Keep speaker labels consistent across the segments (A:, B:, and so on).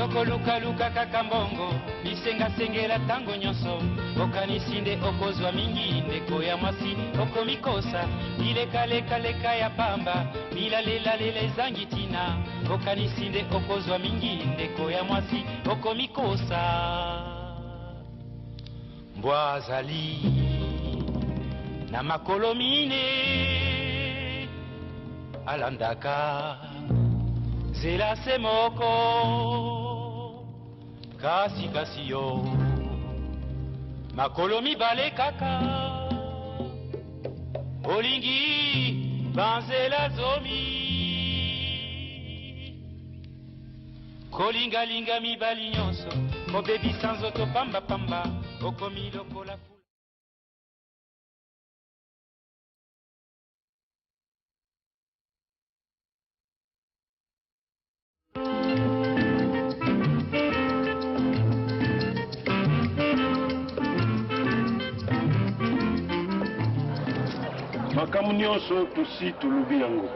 A: Okoluka luka kaka mbongo bisenga sengela tango nyonso okanisi nde okozwa mingi ndeko ya mwasi okomikosa bileka ya pamba bilalelela ezangi tina okanisi nde okozwa mingi ndeko ya mwasi okomikosa mbwa azali na makolo mine alandaka zela se moko kasi yo makolo mibale kaka olingi banzela zomi kolingalinga mibali nyonso kobebisa nzoto pambapamba okomi lokola
B: makambo nyonso tosi tolobi yango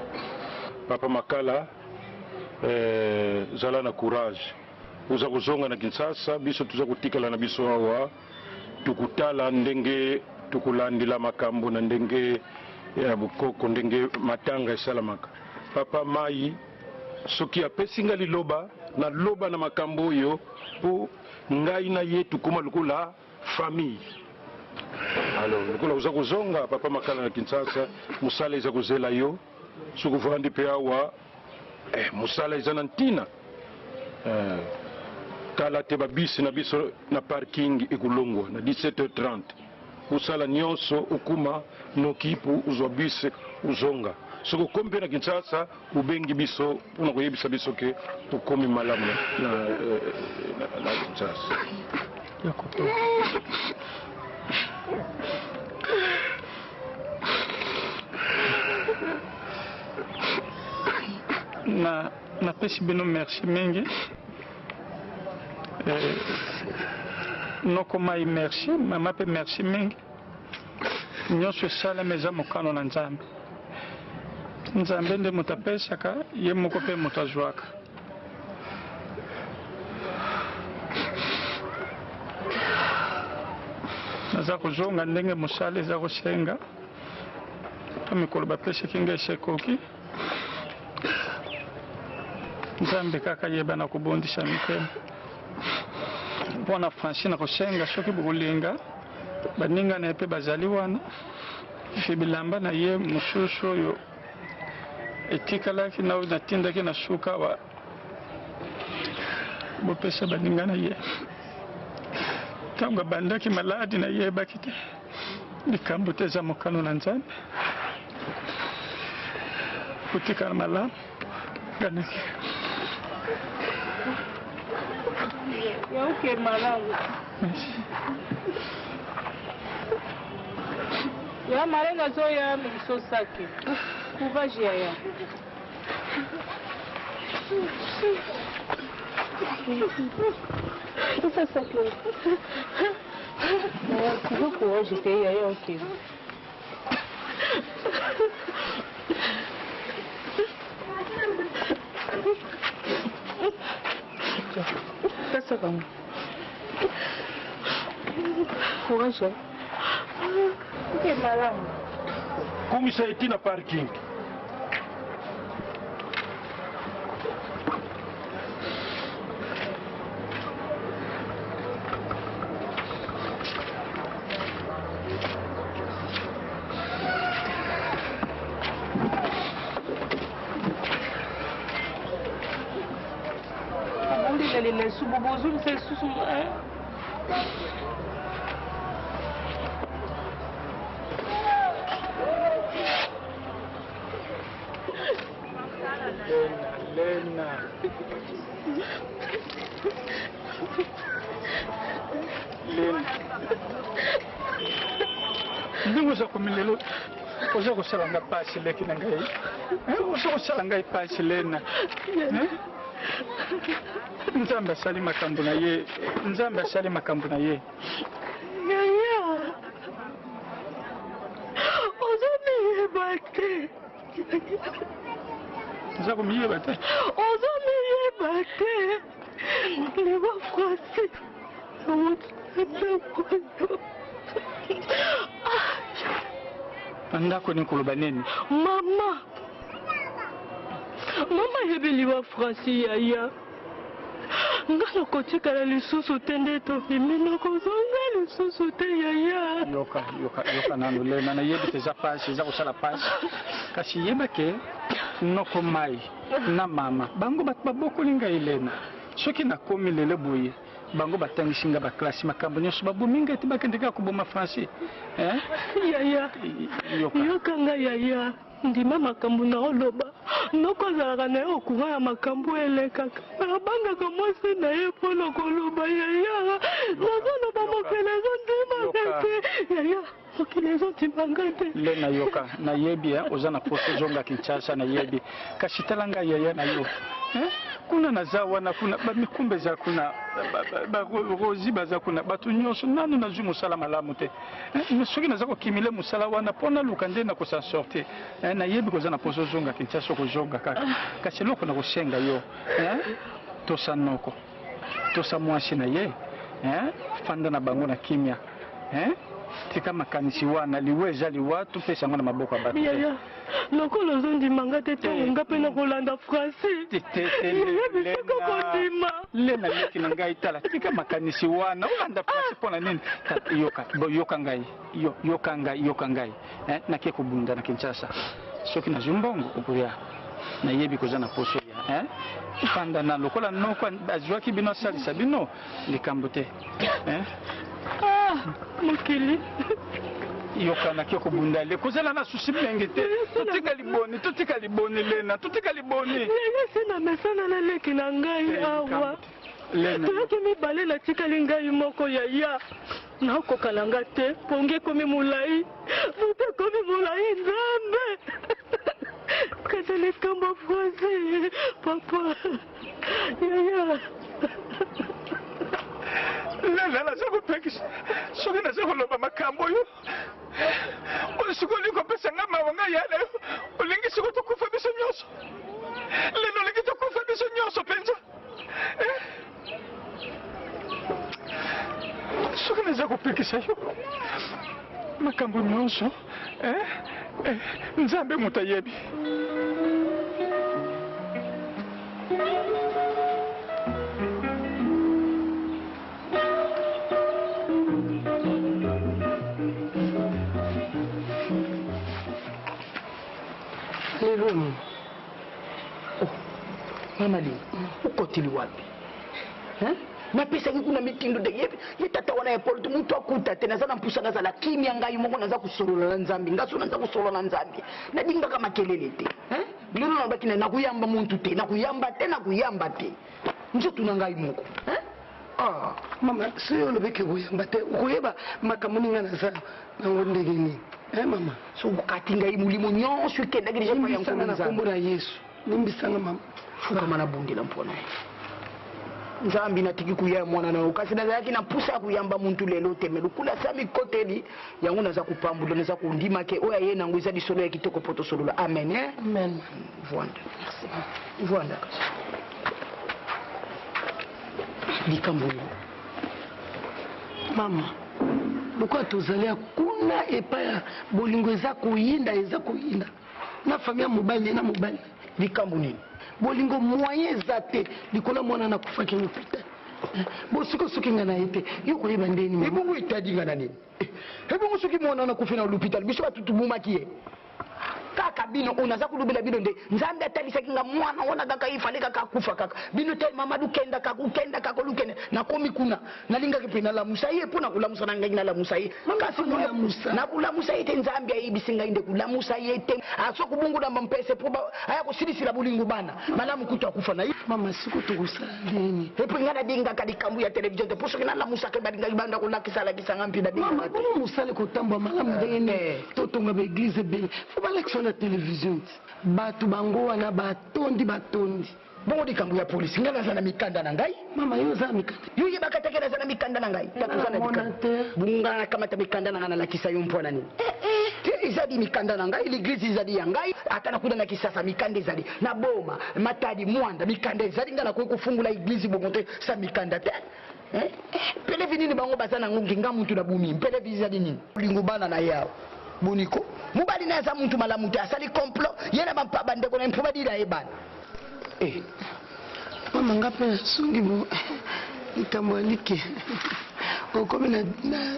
B: papa makala zala na courage uza kozonga na Kinshasa biso tuza kotikala na biso awa tukutala ndenge tukulandila makambo na ndenge ya bukoko ndenge matanga esalamaka papa mai soki apesi nga liloba na loba na makambo oyo po ngai na ye tukoma lokola famille. Alors, lokola uza kozonga papa makala na Kinshasa musala eza kozela yo soki ovandi mpe awa musala eza na ntina tala te babisi na biso na parking ekulongwa na 17h30 usala nyonso okuma noki po uzwa bisi uzonga soki okomi mpe na Kinshasa ubengi biso mpona koyebisa biso ke okomi malamu na Kinshasa.
C: napesi bino merci mingi noko mai merci mama pe merci mingi nyonso esalema eza mokano na nzambe nzambe nde moto apesaka ye moko mpe moto azwaka naza kozonga ndenge mosala eza kosenga mpo mikolo bapesaki nga esekoki nzambe kaka yeba na kobondisa mitema mpona Francine kosenga soki bokolinga baninga na ye mpe bazali wana fe bilamba na ye mosusu oyo etikalaki na natindaki na suka wa bopesa baninga na ye ntango abandaki maladi na yebaki te likambo te eza mokano na nzambe kotikala malamu ganaki
D: Ok, malamu. Ya malenga zoya miso saki. Courage ya. Isso saki. Não, courage tem aí ok. Passa vamos. Courage. Que malamu.
B: Como isso aí na parking?
D: Ele sububuzu não sei se
C: Lena ndingo za kumilelo oza kosala nga pasi leki na ngai oza kosala ngai pasi Lena nzambe asali makambo na ye nzambe asali makambo na ye
D: oza miyeba te
C: nza komiyeba te
D: oza miyeba te
E: liwa frasi
C: andako ni koloba nini
E: mama yebi liwa frasi yaya nga nakotikala lisusu te nde tobimi nakozonga lisusu te yaya
C: yoka nano lena nayebi te eza pasi eza kosala pasi kasi yeba ke noko mai na mama bango bato babokoli ngai lena soki nakomi lelo boye bango batangisi nga baklasi makambo nyonso babomi ngai te bakende kaka koboma français
E: yaya yoka nga yaya ndima makambo na oloba noko azalaka na ye okura ya makambo elekaka abangaka mwasi na ye mpona koloba yaya nazoloba mokele ezondimaka te yaya mokele ezondimaka te
C: le nayoka nayebi oza na poso ozonga kinshasa nayebi kasi tala ngai yaya na yo kuna naza wana kuna bamikumba eza kuna barozi baza kuna bato nyonso nanu nazwi mosala malamu te soki naza kokimile mosala wana mpo naluka nde na kosan sorti nayebi koza na poso ozonga kinshasa kozonga kaka kasi eloko na kosenga yo tosa noko tosa mwasi na ye fanda na bango na kimia tika makanisi wana liwe eza liwa topesa yango na maboko ya bato
E: yaya lokolo ozondimanga te ntongo nga mpe na kolanda frasi bisoko kondima
C: lena leki na ngai tala tika makanisi wana olanda frasi mpo na nini yoka ngai nakie kobunda na kinshasa soki nazwi mbongo okoya nayebi koza na poso ya fanda na lokola noko azwaki bino asalisa bino likambo te
E: mokili
C: yokana kio kobunda le kozala na susi mingi te totika liboni lena totika liboni
E: yesi na mesana na leki na ngai awa toyaki mibale natikali ngai moko yaya nakoka na nga te pongi ekomi molai moto ekomi molai nzambe kata likambo frasi papa yaya
C: lena naza kopekisa soki naza koloba makambo oyo soki olingi kopesa nga mawa ngai yana yo olingi siko tokufa biso nyonso lena olingi tokufa biso nyonso mpenza soki naza kopekisa yo makambo nyonso nzambe moto ayebi
F: lelo mama li ukotili wapi napesaki kuna mitindo de ye tata wana ya polo mutu akuta te naza na mpusa nazala kimia ngai moko naza kusolola na nzambi ngaso naza kusolola na nzambi nadingaka makelele te lelo nabaki nakuyamba muntu te nakuyamba te nzoto na ngai moko
G: mama soyo olobeki koyamba te okoyeba makambo ninga naza nango ndenge nini mama
F: so okati ngai molimo nyonso ekendaki deja
G: nimbisanga na kombo na yesu nimbisanga mama
F: fukama na bundela mpona nzambi natiki kuya mwana nayo kasi nazalaki na pusa ya kuyamba muntu lelo te me lokula sa mikoteli yango naza kupambula naza kondima ke oyo aye nango eza lisolo ya kitoko po tosolola amen
G: amen
F: voanda likambo
G: mama lokola tozali kuna epai ya bolingo eza koyinda na famille ya mobali na mobali
F: likambo nini
G: bolingo moyen eza te likolo mwana nakufaki l'hôpital bosiko soki nga na ye te yo koyeba ndeni
F: ebongo etadinga na nini ebongo soki mwana nakufi na l'hôpital biso batutubumaki ye kaka bino onaza kulubela bino nde nzambe atalisaki nga mwana wana kaka ifale kaka akufa kaka bino te mamadu kenda kaka lukende nakomi kuna nalingaki mpe nalamusa ye mpo na kulamusa na ngai nalamusa ye kasi nakulamusa ye te nzambe ayebisi ngai nde kulamusa ye te aso kubungula mpese po aya kosilisila bolingo bana malamu kutu akufa na ye
G: mama siko tokosala nini
F: epo nga nadingaka likambo ya television te po soki nalamusaka balingaki banda kolakisanga mpi
G: mama bomo mosali kotambwa malamu ndenge ne totonga baeglize ebele fo balakisa na television bato bango wana batondi
F: bongo likambo ya polisi nga naza na mikanda na ngai
G: mama yo oza na mikanda
F: yo yebaka teke naza na mikanda na ngai bunga nakamata mikanda na ngai nalakisa yo mpona nini ezali mikanda na ngai l'église ezali ya ngai ata nakuda na Kisasa mikanda ezali na boma Matadi Mwanda mikanda ezali nga nakoki kofungula église bongo te sa mikanda te pelevi nini bango baza nango nginga mutu na bumi pelevi ezali nini lingo bana na yao boniko mobali na aza mutu malamu te asali complot ye na bandeko na mpo badila ye bana
G: mama nga mpe nasungi mo likambo alike okomi na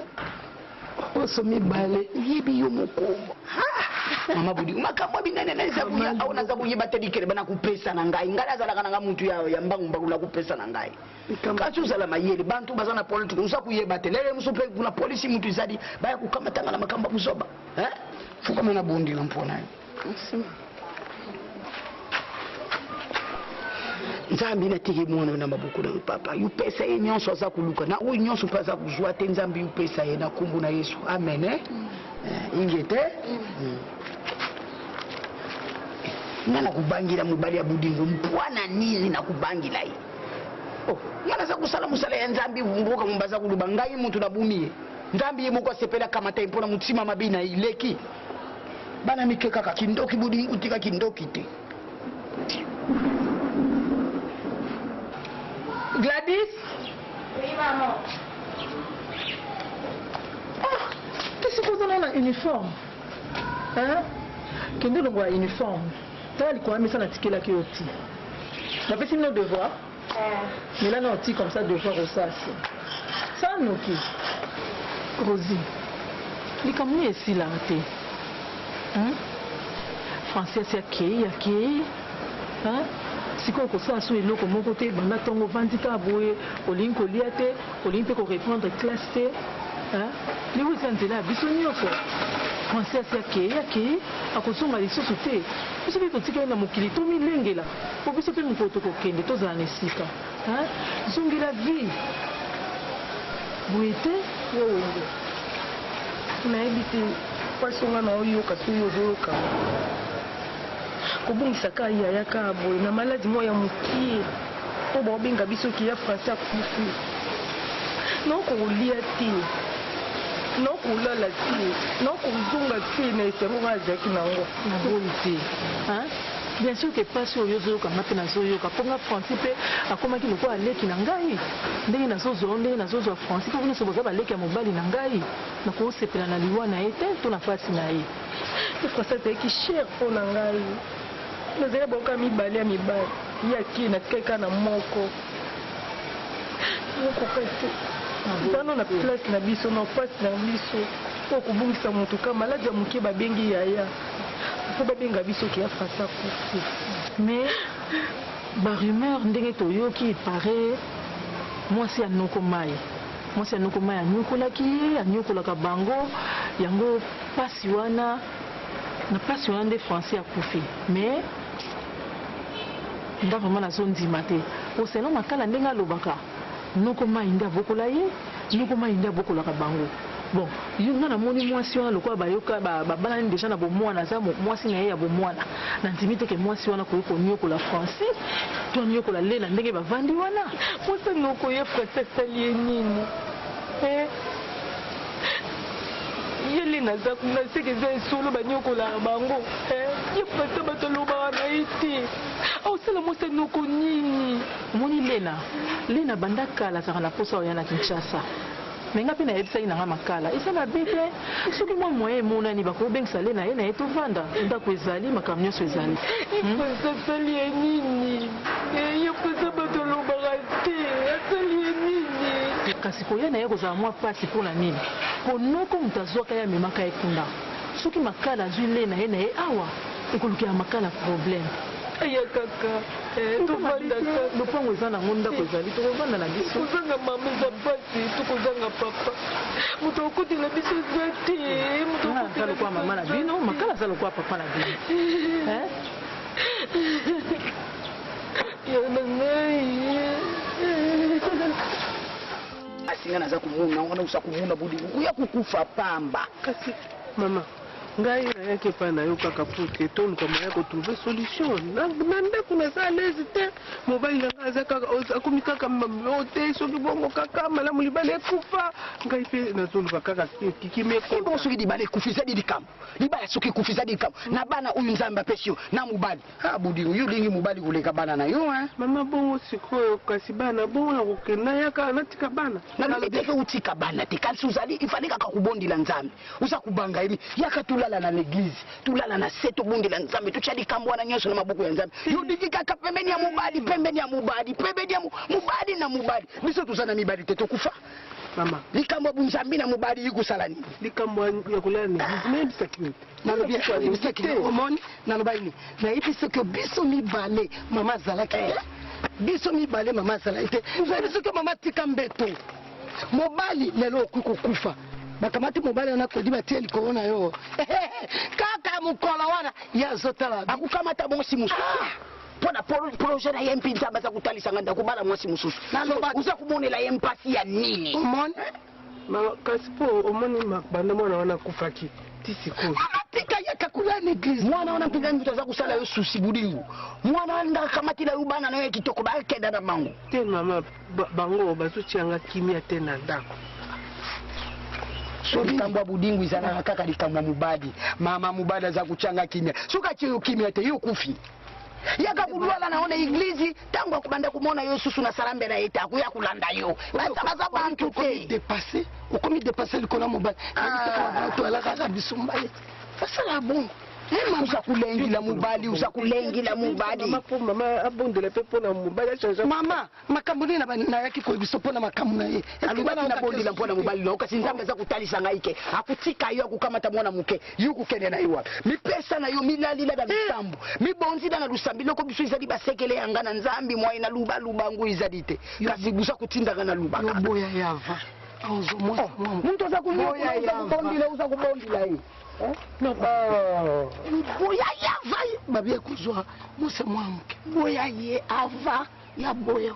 G: oso mibale yebi yo mokombo
F: mama budi makambo binene na zabuya au na zabuye batedikere bana kupesa na ngai ngala zalaka na mutu ya mbangu mbangu la kupesa na ngai kachu sala mayele bantu bazana politiki usa kuyeba te lele musupe kuna polisi mutu izadi baya kukamata na makamba buzoba fuka mena bondi na mpona nzambi na tiki mwana na mabuku na papa yupesa ye nyonso aza kuluka na uyu nyonso paza kuzwa te nzambi yupesa ye na kumbu na Yesu amen ingete nana kubangira mubali ya budingo mpwana nini na kubangira hii ngana za kusala musala ya nzambi mboka mbaza kuluba ngai muntu na bumie nzambi yemu kwa sepela kama ta impona mutima mabina ileki bana mikeka ka kindoki budingo tika kindoki te
D: Gladys? Oui, maman. Qu'est-ce que vous avez en uniforme? Hein? Qu'est-ce que vous avez en uniforme? Tu as quoi, mais ça n'a pas été qui aussi. Tu as fait nos devoirs? Mais là, on a comme ça devoir au sas. Ça, nous qui? Rosie, il comme nous ici là, hein? Français, c'est qui? Hein? Siko ko sa so eloko moko te banda tongo vandika boye olinko liate olimpe ko répondre classe te les vous entendez biso nyoko français yake akosoma lisusu te biso bi kotika na mokili to milengela po biso pe mukoto ko kende to zana esika zongela vie buete yo wende na ebite pasonga na oyo kasuyo zoroka kobungisa ka yaya ka boye na maladi mo ya mokie po baobenga biso ki ya français akufi nokolia te nokolala te nokozonga te na esengo azalaki nango naboyi te bien sûr que pasi oyo ozokanga mpe nazoyoka mponga français mpe akomaki lokola aleki na ngai ndenge nazozwa ndenge nazozwa français mpo nyonso boza baleki ya mobali na ngai nakosepela na liwa na ye te to na pasi na ye français azalaki cher mpo na ngai nazali boka mibale ya mibale yaki natikaki kaka na moko kate zano na place na biso na pasi na biso po kobungisa motu ka maladi ya mokie babengi yaya po babenga biso ki ya fasa kufi mais barumeur ndenge toyoki paraît mwasi anoko mai anyokolaki ye anyokolaka bango yango pasi wana na pasi wana nde français akufi mais nda vraiment nazondima te oseno makala ndenge alobaka noko mai nde abokola ye noko mai nde abokolaka bango bon yo nga namoni mwasi wana lokola bayoka babalani deja na bomwana aza mwasi na ye ya bomwana na ndimi te ke mwasi wana koyi konyokola français to anyokola lela ndenge bavandi wana mwasi nokoye français asali ye nini yele naza kuna seke eza esolo banyokolaka bango ye français bato alobaka na ye te osala mwasi anoko nini omoni lena banda kala azaka na posa oya na Kinshasa mais nga mpe nayebisaki nanga makala eza mabe te soki mwa moyen emonani bakobengisa le na ye na ye tovanda ndako ezali makambo nyonso ezali asali ye nini ye koza bato alobaka te asali ye nini kasi koya na ye kozala mwa pasi mpo na nini mpo noko moto azwaka ye amemaka ye kuna soki makala azwi le na ye awa ekolukela makala problème aya kaka tovanda lopango eza nango ndako ezali tokovanda na biso kozanga mama eza pasi tokozanga papa moto akotela biso eza te motoaza lokwa mama na bino makala aza lokwa papa na bino yana ngai
F: asinga naza kumuna wana usa kumuna budi uya kukufa pamba
G: kasi mama
E: ngai nayaki pa na yo kaka pour ke toluka moya kotrouve solution na ndako naza alaise te mobali na ngai aza kaka akomi kaka mameo te soki bongo kaka malamu libala ekufa ngai mpe nazoluka kaka ekiki
F: meko soki libala ekufi ezali likambo libala soki ekufi ezali likambo na bana oyo nzambe apesi yo na mobali abudi oyo olingi mobali koleka bana na yo
E: mama bongo sikoyo kasi bana bongo na kokenda yaka natika bana
F: nalobi teke utika bana te kasi ozali ifali kaka kubondela nzambe uza kubanga yebi yaka tulala na l'église tulala na se tobondela nzambe tutya likambo wana nyonso na maboko ya nzambe yodiki kaka pembeni ya mobali pembeni ya mobali pembeni ya mobali na mobali biso toza na mibali te tokufa
E: mama
F: likambo ya bunzambi na mobali yikosala nini
E: likambo ya kolala na église nayebisaki yo
F: nalobi yebisaki omoni naloba ini nayebi soki biso mibale mama azalaki te biso mibale mama azalaki te nayebi soki mama tika mbeto mobali lelo okoki kokufa bakamati mobali wana kodi batie likolo na yo kaka mokolo wana ye azotala akukamata mwasi mosusu mpona projet na ye mpi nzambe aza kotalisanga ndako bala mwasi mosusu uza kumonela ye mpasi ya nini omoni
E: kasi mpo omoni banda mwana wana akufaki ti sikoyo
F: atika yaka kula na église mwana wana mpinga mbuto aza kosala yo susi budingu mwana wana ndakamatila yo bana na yo ya kitoko bakenda na bango
E: te mama bango bazotianga kimia te na ndako
F: so likambo ya budingu ezalaka kaka likambo ya mobali mama mobali aza kutyanga kimia soki atie yo kimia te yo kufi yaka kulwala naona iglizi tangu akubanda kumona yo susu na salambe na yeta akuya kulanda yo baza bantu te ukomi dépasser likolo mobali to alaka bisumbaye fasala bongo uza kulengila mobali uza kulengila mobali
E: mama abondela pe pona mobali achange
F: mama makambo nini nayaki koyebiso mpona makambo na ye alobaki nabondela mpona mobali na kasi nzambe aza kotalisa ngai ke akutika yo akukamata mwana moke yo kokende na ye wapi mipesa na yo milalila na lisambo mibonzila na lusambi loko biso ezali basekele yanga na nzambi mwaye na lubalubango ezali te kasi buza kotindaka na lubaka
G: boya yava
F: muntu aza kubondila uza kubondila ye boya yava
G: babie kuzwa mose mwamuke
F: boya ye ava ya boya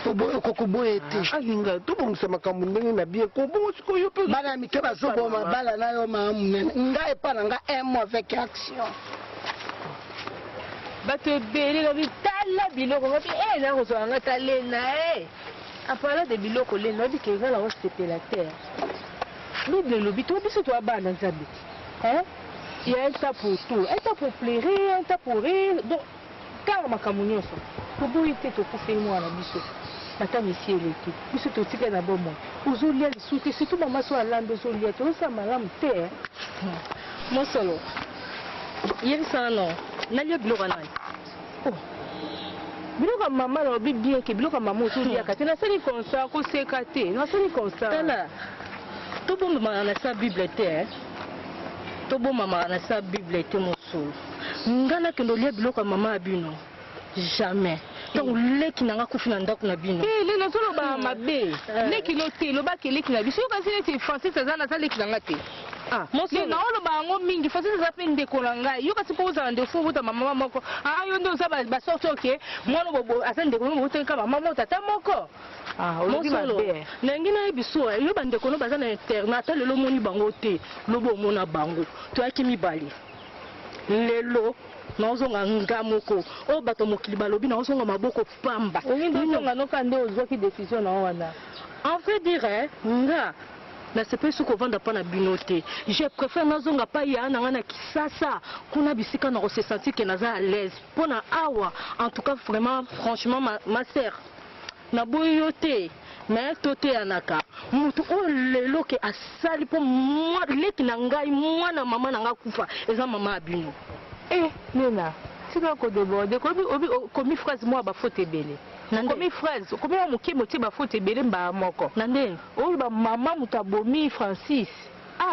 G: oboyo kokoboya ete
E: alinga tobongisa makambo ndenge na bie kobongo sikoyo mpe
G: bana ya mike bazoboma bala na yo maa monene ngai epa na nga un mois avec action
D: bato ebele lobi tala biloko babi nakozwaka nga talena apala de biloko lena babi kenga nango sepela terre bible elobi to biso toya bana nzambe il y a un temps pour tout un temps pour pleurer un temps pour rire donc tala makambo nyonso toboyi te tokufeli mwana biso bata misi eleki biso totika na bomoi ozolia lisu te surtout mama so alambi ozolia te osala malamu te mosolo yebisana no nalia biloko nani biloko ya mama nalobi bien ke biloko ya mama ozoliaka te nasali constat koseka te nasali constat tala tobombamaka na sa bible te tobombamaka na sa bible te mosolo nga nakende olia biloko ya mama ya bino jamais donc leki nanga kufi na ndako na bino lena toloba mabe leki no te lobaki leki na biso yokasi neti francis aza naza leki nanga te lena oloba yango mingi francis aza mpe ndeko na ngai yokasi mpo ozala ndefo obota mama moko yo nde oza basorti oke mwana aza ndeko no botenka mama mo tata moko mosolo nangi nayebi so yo bandeko no baza na internat ata lelo omoni bango te lobo omona bango toyaki mibale lelo naozonga nga moko oyo bato mokili balobi naozonga maboko pamba ongindotonga noka nde ozwaki décision na wana en fait dire nga nasepeli soki ovanda mpa na bino te je préfère nazonga mpa ya nanga na kisasa kuna bisika na kosesentir ke naza à l'aise mpona awa en tout cas vraiment franchement ma sœur naboyi yo te me toteyanaka motu oyo lelo ke asali mpo leki na ngai mwana mama na nga kufa eza mama ya bino nena tika kodeborde komi phrase mwa bafote ebele komi phrase komi wa moke motie bafote ebele mbaa moko na ndenge oyo bamama moto abomi francis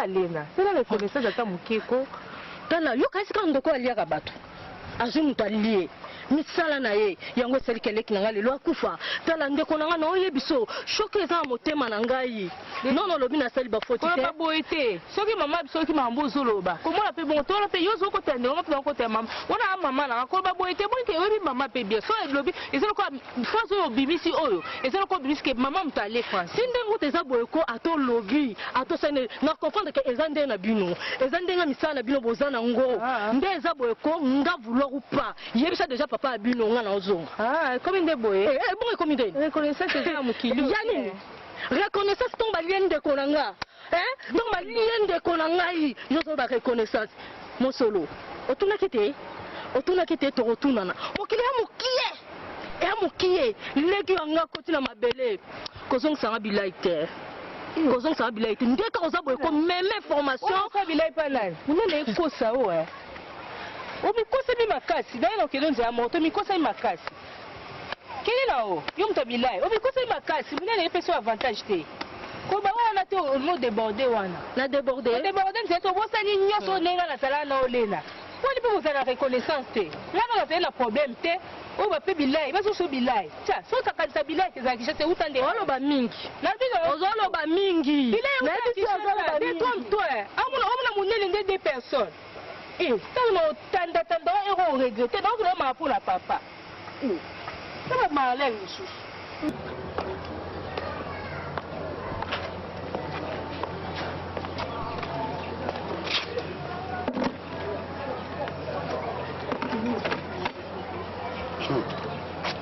D: lena sela reconnaissance ata mokeko tala yoka esika ndoko aliaka bato azwi moto alie
E: misala na ye yango esali keleki na ngai lelo akufa tala ndeko na ngai na oyebi so shoke eza na motema na ngai nono olobi nasali bafoti te
D: baboye te soki mama soki mambo ozoloba komona mpe bongo tola mpe yo ozokotela ndenge mpe nakotela mama wana mama nanga kola baboye te bonike oyebi mama mpe bien so elobi eza lokola france oyo obimisi oyo eza lokola obimisi ke mama moto ale france si ndenge oto eza boye ko ato lobi ato sane na comprendre ke eza ndenge na bino eza ndenge misala na bino boza nango nde eza boye ko nga vouloir ou pas yebisa déjà papa ya bino nga na ozonga komi nde boye
E: bongo ekomi nde
D: reconnaissance eza ya mokili
E: yani reconnaissance tomba lie ndeko na nga tomba lie ndeko na ngai nyonso ba reconnaissance mosolo otunaki te tokotunana mokili ya mokie leki yanga koti na mabele kozongisanga bilai te nde ka oza boye ko meme formation
D: bilai pa nani munene ekosa o omikosami makasi daye na okende nzela moto omikosami makasi kende na o yo moto bilai omikosami makasi munene epesi o avantage te koba wana te olimo déborde wana
E: na déborde
D: nzela tobosani nyonso ndenge nasala na olena wani mpe bozala na reconnaissance te ngana nazali na problème te oyo bape bilai bazoso bilai tia so otakanisa bilai kezalakisha te uta nde
E: oloba mingi ozoloba mingi
D: bilai omona monene nde 2 personnes ntango na otanda ero oregrete donc naomaka mpona papa tala malere mosusu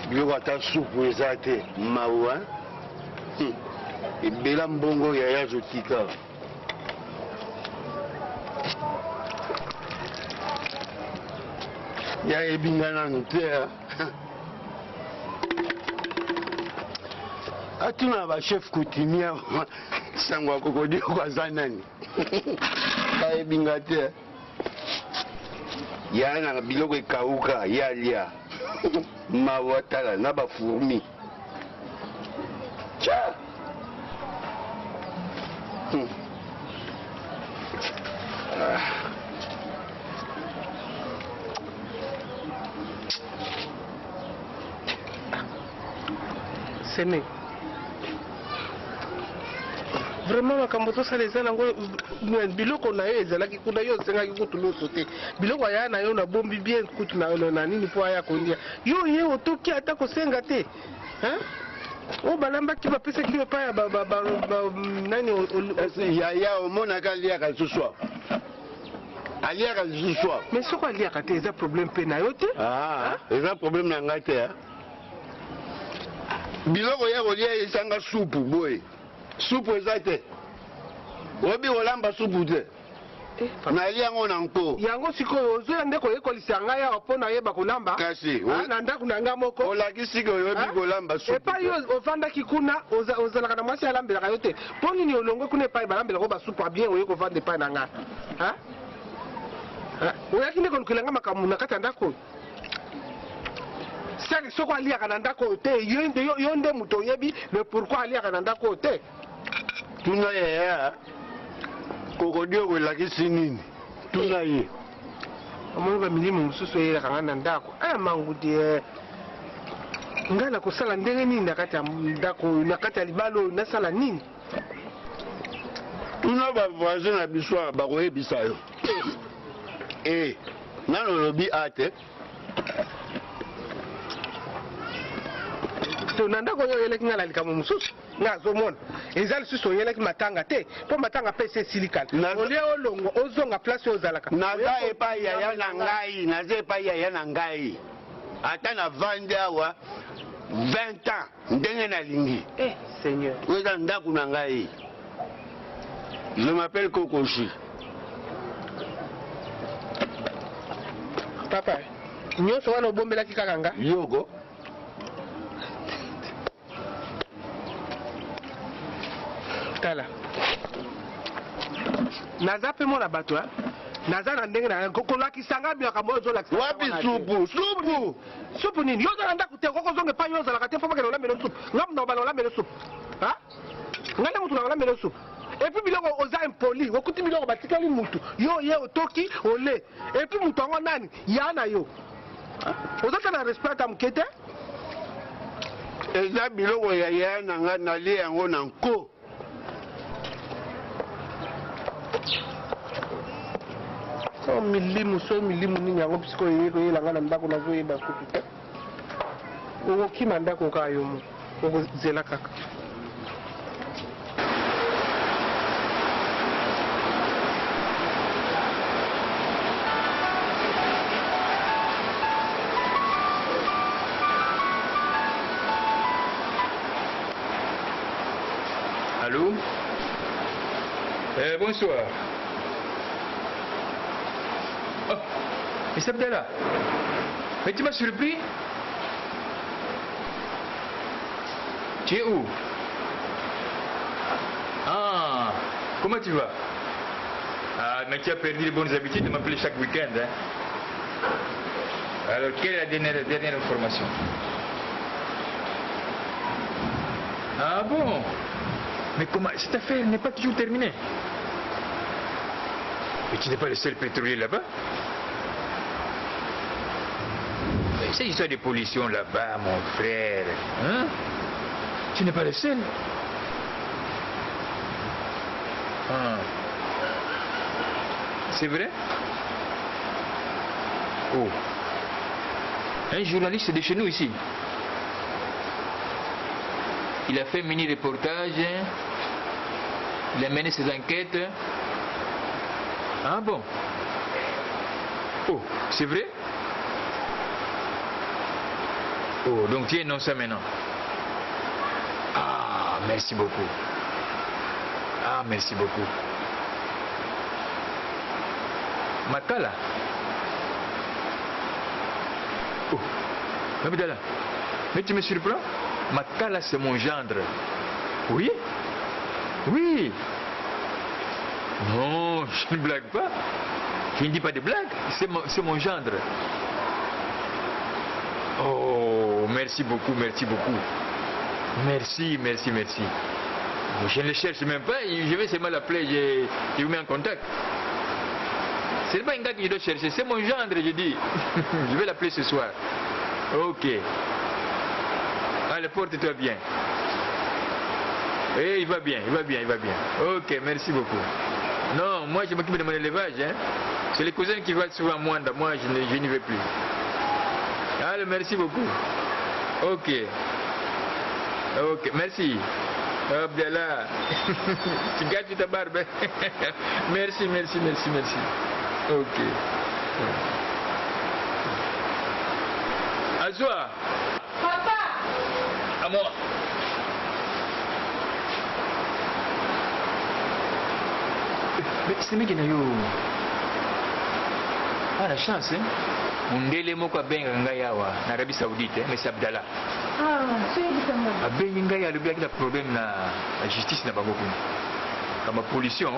H: biloko ata supu eza te mawa ebela mbongo yaya azotika yayebinga nanu te atuna bachef coutumier sango akokodioko aza nani bayebinga te yaya na biloko ekauka yalia mawa tala na bafourmi tya
I: sene vraiment makambo tosala eza nango biloko na yo ezalaki kuna yo osengaki kutu loso te biloko aya na yo nabombi bien kutu na nini mpo aya kolia yo ye otoki ata kosenga te oyo balambaki bapesaki yo epai ya nani
H: yaya omonaka aliaka lisusu aliaka lisusu
I: mais soko aliaka te eza problème mpe na yo te
H: eza problème na ngai te biloko ya kolia esanga supu boye supu eza te obi kolamba supu te nalia yango na nko
I: yango sikoyo ozoya nde koyekolisa ngai awa mpo nayeba kolamba
H: kasi
I: na ndako na ngai moko
H: olakisi ke oyebi kolamba supu
I: epai yo ovandaki kuna ozalaka na mwasi alambelaka yo te mpo nini olongwe kuna epai balambelaka basupu abien oye kovanda epai na ngai oyaki nde kolukela ngai makambo na kati ya ndako saki soko aliaka na ndako oyo te yo nde moto oyebi le pourkui aliaka na ndako oyo te
H: tuna yaya kokodioko elakisi nini tuna ye
I: omoni bamilimo mosusu eyelaka ngai na ndako mangudi ngai nakosala ndenge nini na kati ya ndako oyo na kati ya libala oyo nasala nini
H: tuna bavoisin na biso bakoyebisa yo nano olobi ate
I: na ndako oyo oyelaki ngai na likambo mosusu ngai azomona eza lisusu oyelaki matanga te mpo matanga mpe ese esilikana olia olongo ozonga place oyo ozalaka
H: naza epai yaya na ngai ata navandi awa 20 ans ndenge nalingi
I: seigneur
H: oyo eza ndako na ngai je m'appelle Kokoshi
I: papa nyonso wana obombelaki kaka nga
H: yoko
I: tala naza mpe mona bato naza na ndenge na kolakisanga makambo oyo ozolakisa
H: wapi
I: supu nini yo oza na ndako te kokozonga epai yo ozalaka te mpo bakende olambela supu nga mutu nakobana olambela supu nga nde mutu nakolambela supu epuis biloko oza impoli okuti biloko batikali mutu yo ye otoki ole epuis mutu yango nani ya na yo ozaka na respect ata moke te
H: eza biloko ya yaya na nga nalie yango na nko
I: so milimu nini yango pisiko koyelanga na ndako nazoyeba kutu te okokima ndako kaka yo mo okozela kaka
J: Allô? Bonsoir. Oh, mais c'est Abdallah. Mais tu m'as surpris? Tu es où? Ah, comment tu vas? Ah, mais tu as perdu les bonnes habitudes de m'appeler chaque week-end. Hein? Alors, quelle est la dernière information? Ah bon? Mais comment? Cette affaire n'est pas toujours terminée. Et tu n'es pas le seul pétrolier là-bas? Cette histoire de pollution là-bas, mon frère, hein? Tu n'es pas le seul. Ah. C'est vrai? Oh. Un journaliste de chez nous ici. Il a fait un mini-reportage, il a mené ses enquêtes. Ah bon? Oh, c'est vrai? Oh, donc tu es innocent maintenant. Ah, merci beaucoup. Ah, merci beaucoup. Makala? Oh, Abdallah, mais tu me surprends? Makala, c'est mon gendre. Oui? Oui. Non, je ne blague pas. Je ne dis pas de blague. C'est mon gendre. Oh, merci beaucoup, merci beaucoup. Merci, merci, merci. Je ne le cherche même pas. Je vais seulement l'appeler. Je vous mets en contact. Ce n'est pas un gars que je dois chercher. C'est mon gendre, je dis. Je vais l'appeler ce soir. Ok. Allez, porte-toi bien. Eh, il va bien, il va bien, il va bien. Ok, merci beaucoup. Non, moi je m'occupe de mon élevage. Hein. C'est les cousins qui vont souvent à Mwanda. Moi, je n'y vais plus. Allez, merci beaucoup. Ok. Ok, merci. Abdallah. Tu gâtes ta barbe. Merci, merci, merci, merci. Ok. Azwa.
E: Papa.
J: À moi. Mais c'est mec qui n'a eu. Ah, la chance, hein. Mundele moko abenga ngai awa na Arabie Saoudite, mais c'est Abdallah.
E: Ah, c'est Abdallah.
J: Abenga ngai alobi akila problème na la justice na bango kuna. Comme pollution,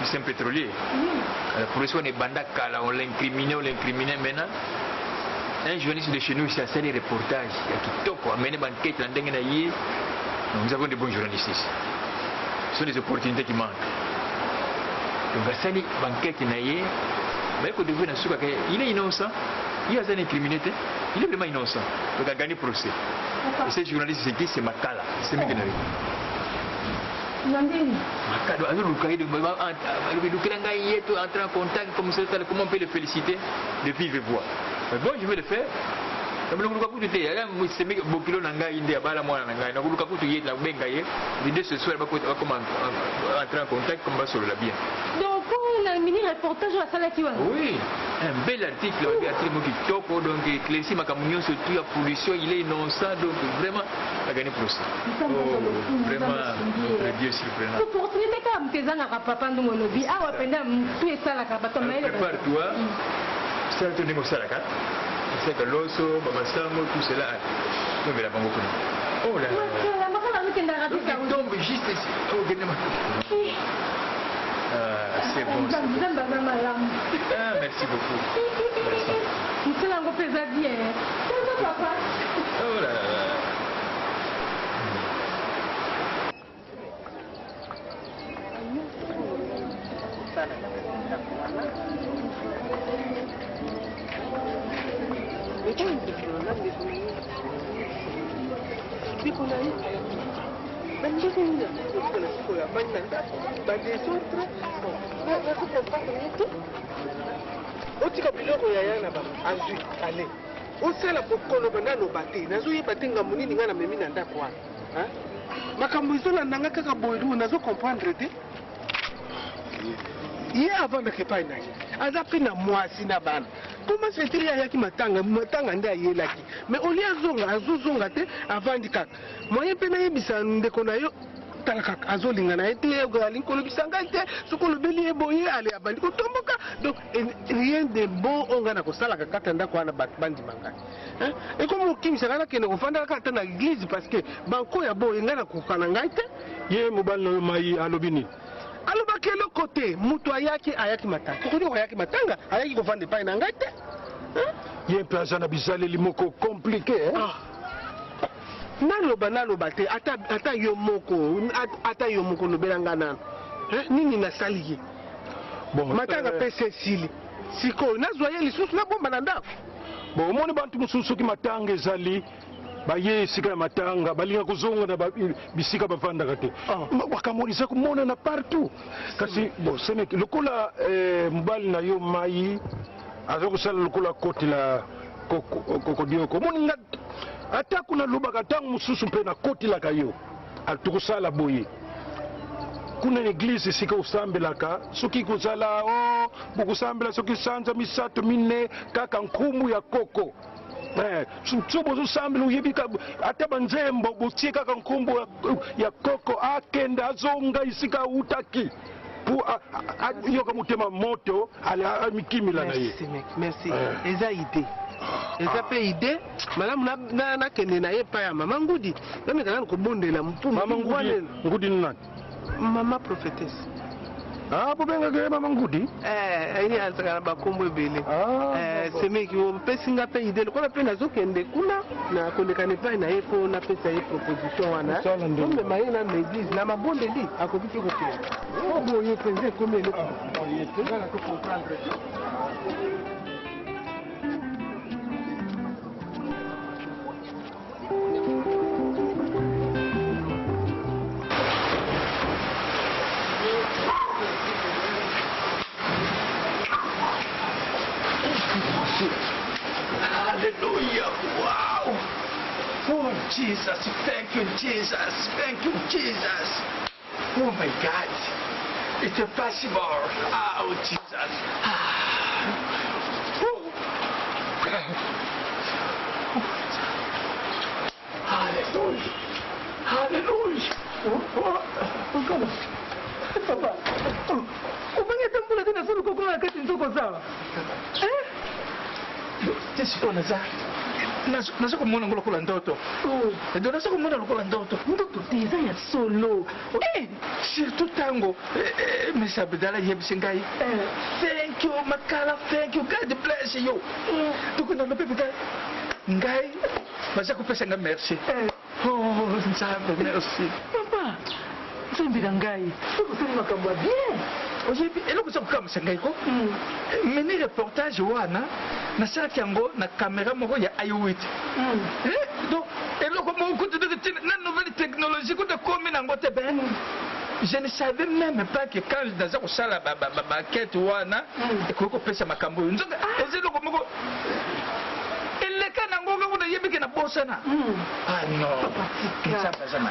J: c'est un pétrolier. La pollution est banda kala, on l'incriminé maintenant. Un journaliste de chez nous ici a fait des reportages qui toko amené banquette na ndenge na yé. Nous avons des bons journalistes ici. Ce sont des opportunités qui manquent. Donc à cette banquette na yé. Mais il est innocent, il a été incriminé, il est vraiment innocent. Donc il a gagné procès. Et ce journaliste, c'est qui? C'est Makala. C'est lui qui n'a eu. Makala, entrer en contact, comment on peut le féliciter de vive voix. Mais bon, je vais le faire. Dès ce soir, on va entrer en contact comme ça sur la bien.
E: Donc, on a un mini reportage à la salle.
J: Oui, un bel article, donc éclairci ma camion surtout la pollution, il est innocent, donc vraiment, il a gagné procès. Oh, vraiment, très bien surprenant.
E: Opportunité comme tes amis à papa nous le lobby, ah ouais, pendant tout est ça la carte.
J: Prépare-toi, c'est un tourné comme ça la carte. C'est que l'osso, Babasango, tout cela, on va la banque. Oh là là, il tombe juste ici. Oh, c'est bon. Ah, merci beaucoup. Merci.
E: Nous allons faire bien. Papa.
J: Oh là là.
I: otika biloko ya yana ba azwi ale osala pokoloba naloba te nazoyeba te ngambo nini ngai namemi na ndako wana makambo ezolanda nga kaka boyedu nazokomprendre te ye avandaka epai na ye aza mpe na mwasi na bana koma setiri ayaki matanga nde ayelaki mais olie azozonga te avandi kaka moye mpe nayebisa ndeko na yo tala kaka azolinga na ye te alingi kolobisa ngai te soki olobeli ye boye ale abandi kotomboka donc rien de bon oyo ngai na kosalaka kati ya ndako wana bato bandima ngai ekomi okimisa ngai nakende kofandaka kaka na église parce que banko ya boye ngai nakoka na ngai te
B: ye mobali na yo mai alobi nini
I: alobaki eloko te moto ayaki matanga tokoni ayaki matanga ayaki kofanda epai na ngai te
B: ye mpe aza na bisaleli moko komplike
I: naloba te ata yo moko lobela nga nano nini nasali ye matanga mpe se esili sikoyo nazwa ye lisusu nabomba na ndako
B: bon omoni bantu mosusu soki matanga ezali baye esika ya matanga balinga kozonga na bisika bavandaka te bakamolisa komonana partout kasi bon semeki lokola mobali na yo mai aza kosala lokola kotela kokodioko omoni nga ata kuna lobaka ntango mosusu mpe nakotelaka yo tokosala boye kuna na eglise esika osambelaka soki kozala bokosambela soki sanza misato mine kaka nkumu ya koko so bozosambela oyebika ata banzembo botie kaka nkumbu ya koko akende azonga esika autaki po yoka motema moto amikimila na ye
I: merci eza ide eza mpe ide malamu nakende na ye epai ya mama ngudi namekana na kobondela
B: mama ngudi nani
I: mama prophétesse
B: bobengaka ye mama ngudi
I: ini azaka na bakombo ebele semeki opesi nga mpe ide lokola mpe nazokende kuna na kolekana epai na ye mpo napesa ye proposition wana omema ye na église na mabondeli akoki te kopela boye mpenza ekomi eloko boye te ngana tokomprendre
K: Hallelujah. Wow. Oh, Jesus. Thank you, Jesus. Thank you, Jesus. Oh, my God. It's impossible. Oh, Jesus. Hallelujah. Hallelujah. Oh, God. Papa.
D: Ufanye tambula tena sulu kwa kwa kati nzoko sawa.
K: Tesi naza kumwona lokola ndoto. Ndio naza kumwona lokola ndoto.
D: Ndoto teza ya solo.
K: Surtout tango Mesa Bedala yebsingai. Thank you Makala, thank you. God bless you. Tukuna no pepe ngai baza kupesa nga merci. Oh, nzambe merci.
D: Papa, nzambira ngai. Tukusema makambo bien.
K: Oyebi eloko za kukamisa ngai ko meni reportage wana nasalaki yango na caméra moko ya i8 donc eloko moko kutu na nouvelle technologie kutu komi nango te ben je ne savais même pas que quand je daza kosala ba quête wana ekoki kopesa makambo oyo nzonga eza eloko moko eleka nango ngo na yebike na bosana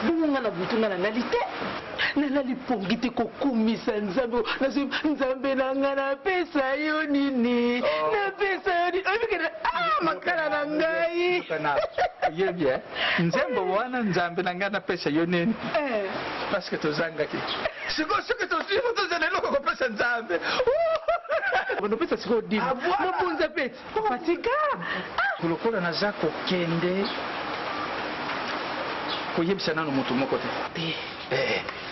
D: bunga na butunga na nalite nalali pongi te kokumisa nzambe nzambe nanga napesa yo nini napesa yo nini oyebikena makala na ngai
K: yebi nzembo wana nzambe nanga napesa yo nini parce que tozangaki soki tozala eloko kopesa nzambe
D: banopesa sikoyo dini mobunza peti fatika
K: lokola naza kokende koyebisa nano moto moko te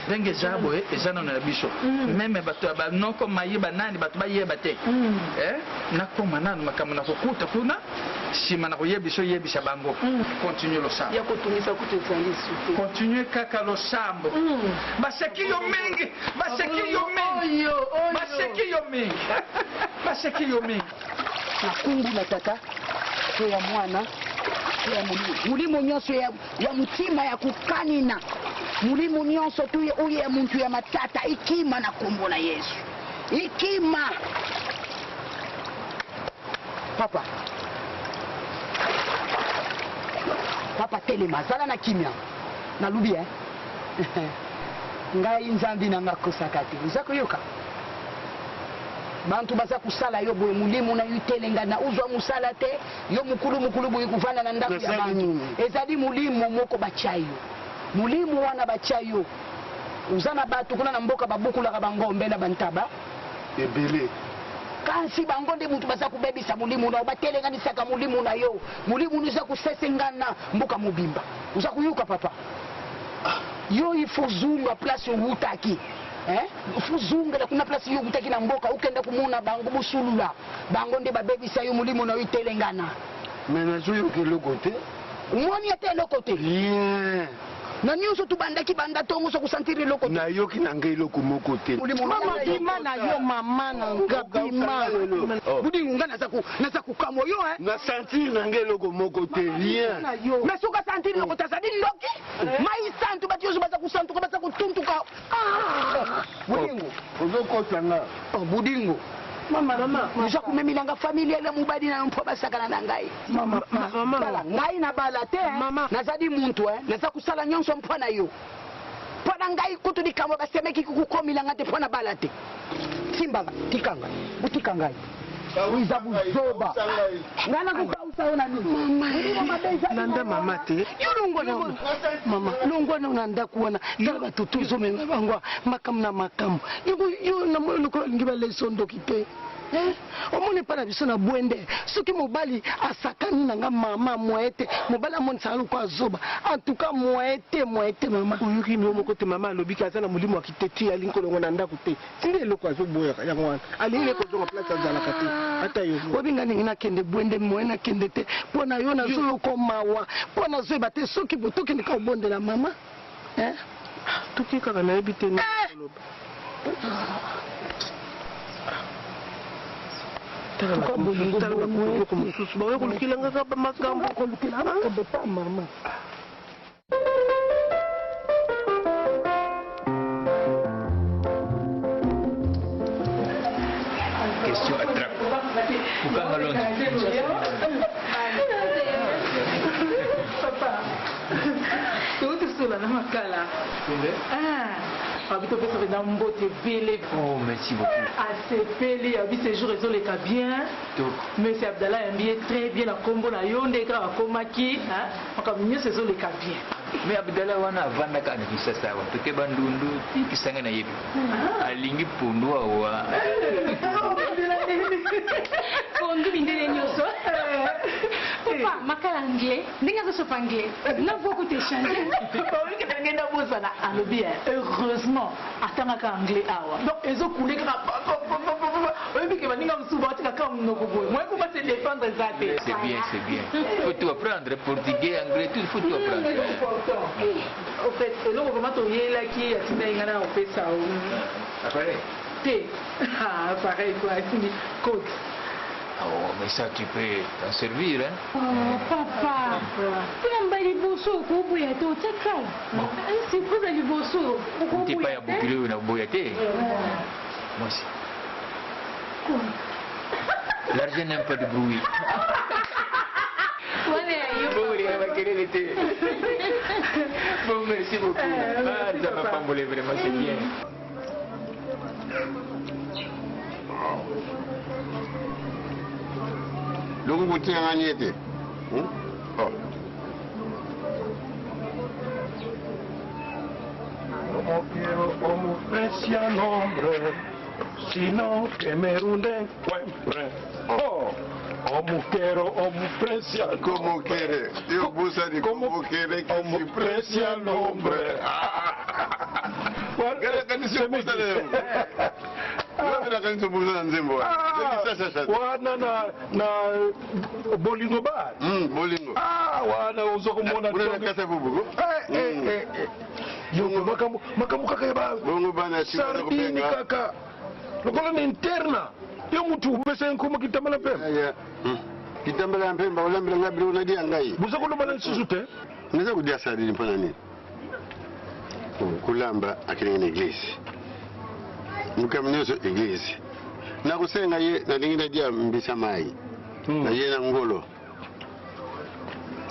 K: ndenge eza boye eza nano na biso meme bato ya banoko mayeba nani bato bayeba te nakoma nano makambo na kokuta kuna nsima na koyebisa oyebisa bango continue losambo
D: ya kotungisa kutu ezali supe
K: continue kaka losambo baseki yo mingi baseki yo mingi baseki yo mingi baseki yo mingi
D: nakungu na tata
F: so ya mwana so ya mulimo nyonso ya mutima ya kukanina mulimo nyonso tu uye ya muntu ya matata ikima na kombo na Yesu ikima papa telema zala na kimia nalubi ngai nzambi na ngakosaka te uza koyoka bantu baza kusala yo boye mulimu na yutelenga na uzwa musala te yo mukulu boye kuvanda na ndaku ya bantu ezali mulimu moko bachayo mulimu wana bachayo uzana batu kuna na mboka babukulaka bangombe na bantaba
H: ebele
F: kasi bango nde mutu baza kubebisa mulimu na batelenganisaka mulimu na yo mulimu niza kusesengana mboka mobimba uza kuyuka papa yo ifuzunga place ubutaki fuzunga kuna place yo ubutaki na mboka ukenda kumuna bango busulula bango nde babebisa yo mulimu na yo itelengana
H: mena zo yo keloko te
F: umoni ate eloko te na nyonso tubandaki banda tongo so kusantiri loko
H: na yoki na ngai loko moko te
F: mama bima na yo mama na ngabima budi ngana za kukamwa yo
H: na santiri na ngai loko moko te rien
F: mais suka santiri loko tazadi loki mai santu batiozo baza kusantuka baza kutuntuka budingo
H: ozokotanga
F: budingo mama nja kumemilanga familia ile mubadi na mpo basakana na ngai mama ngai na bala te nazadi muntu naza kusala nyonso mpo na yo pona ngai kutu dikamwa basemeki kukomilanga te pona bala te simbanga tikanga butika ngai wiza buzoba ngana kukausa ona nini
I: nanda mama te
G: longwa na unanda kuona tala batutuzo mema bangwa makamu na makamu yo na moyo ko ngiba lesondo kipe omoni pana biso na bwende soki mobali asakani nanga mama moete mobali amoni sala ko azoba en tout cas moete mama
I: uyuki no moko te mama alobiki aza na mulimo wa kiteti alinko longo na ndako te tinde eloko azoboya yango wana alingi kozonga place azalaka te ata yo
G: obinga ningi nakende bwende moye nakende te mpo na yo nazoloko mawa mpo nazoyeba te soki botokende ka obondela mama
I: toki kaka nayebi te koloba mosusu baoya kolukilanga kaka makambo
G: mama
J: question attrape kukanga londo
D: papa totusula na makala Abito pesa na mbote vele.
J: Oh, merci beaucoup.
D: Asepeli abi séjour ezoleka bien. Monsieur Abdallah Yambie très bien na kombo na yonde ka bakomaki, makamnyo ezoleka bien.
J: Mais Abdallah wana avanda kana kisasa wa toke bandundu kisanga na yebi. Alingi pundwa wa.
L: Pondu bindele nyoso. Papa makala anglais, ndinga zo sopa anglais. Na beaucoup te changer.
D: Papa oui que ngenda boza na alobi heureusement atangaka anglais awa. Donc ezokuleka oui que baninga msuba tika kama mnokoboy. Moi pour se défendre zate.
J: C'est bien. Faut tout apprendre portugais, anglais, tout faut tout apprendre.
D: Au fait, eloko kama to yela ki atinda ingana au fait ça.
J: Après
D: T. Ah, pareil quoi, c'est code.
J: Oh, mais ça tu peux t'en servir, hein?
L: Oh, papa. Tu n'as pas les bossos pour bouiller tout, c'est calme. C'est pour les bossos.
J: Tu n'es pas à boucler ou à bouiller. Moi aussi. L'argent n'aime pas de bruit. Bon, merci beaucoup. Ah, ça m'a pas volé, vraiment, c'est bien.
H: Logo kutia nganyete.
B: No quiero como precia nombre, sino que me encuentre. Como quiero, precia.
H: Como quiere. Yo puse de como quiere que se precia el nombre. ¿Qué canción puse de? Una canción puse de Nzimbo.
B: Wana na bolingo ba.
H: Bolingo.
B: Wana uzokumona
H: kuna kasa bubu.
B: Yo makamu kaka yaba.
H: Bongo bana
B: sardini kaka. Lokola ni interna. Yo mtu pesa nkuma kitamala pema.
H: kitambala mpemba olambira ngabiri unadia ngai
B: buza kulomala lisusu te
H: neza kudia sadini mpona nini kulamba akili na iglesia mukamnyoso iglesia na kusenga ye na lingina dia mbisa mai na ye na ngolo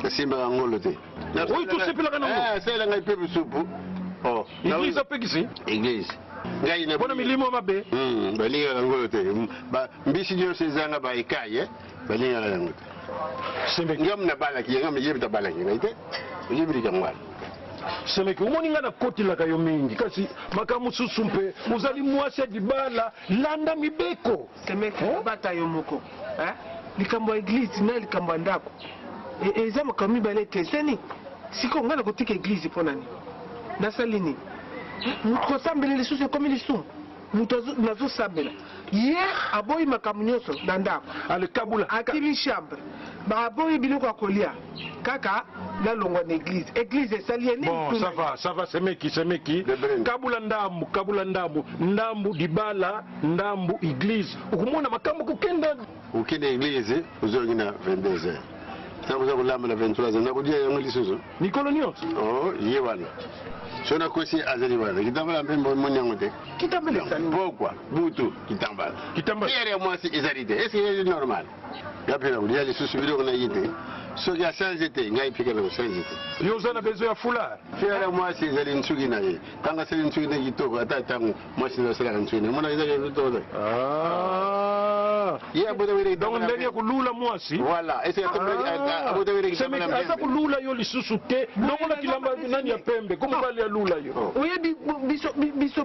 H: na simba ngolo te
B: na oyi to sepela kana ngolo
H: sela ngai pepe supu oh
B: iglesia pekisi
H: iglesia ngai na
B: bona milimo mabe
H: balinga ngolo te ba mbisi nyo sezanga ba ikaye balinga ngolo
B: sembe
H: ngam na bala ki ngam yebita bala ki ngaite yebiri kamwala
B: semeki umoninga na koti la kayo mingi kasi makamu susumpe uzali mwasi dibala landa mibeko
I: semeki bata yo moko likambo ya eglise na likambo ya ndako eza makambo mibale te seni siko ngana kotika eglise mpo nani nasalini mutu kosambela lisusu ekomi lisumu mutu nazosambela ye aboyi makambo nyonso na ndako
B: alikabula
I: atibi chambre baboyi biloko ya kolia kaka nalongwa na eglise eglise esali ye
B: bon ça va semeki kabula ndambu dibala ndambu eglise ukumona makambo
H: ukende eglise uzongi na 22h takuza kulamba na 23h nakudia yango lisusu
B: mikolo nyonso
H: oh ye wana sona kosi azali wana kitambala mpemba monyango te
I: kitambala esali
H: pourquoi butu kitambala yere ya mwasi ezali te est-ce que c'est normal yapena kudia lisusu biloko na yite soki achange te ngai pikela kochange te
B: yo oza na besoin ya foulard
H: fiere ya mwasi ezali nsuki na ye ntango asali nsuki nde kitoko ata ntango mwasi asalaka nsuki na mona ezali kitoko te ye abotawele
B: donc ndenge ya kulula mwasi
H: voilà abotawele
B: aza kulula yo lisusu te nongola kilamba nani ya pembe komobali ya lula yo
I: oyebi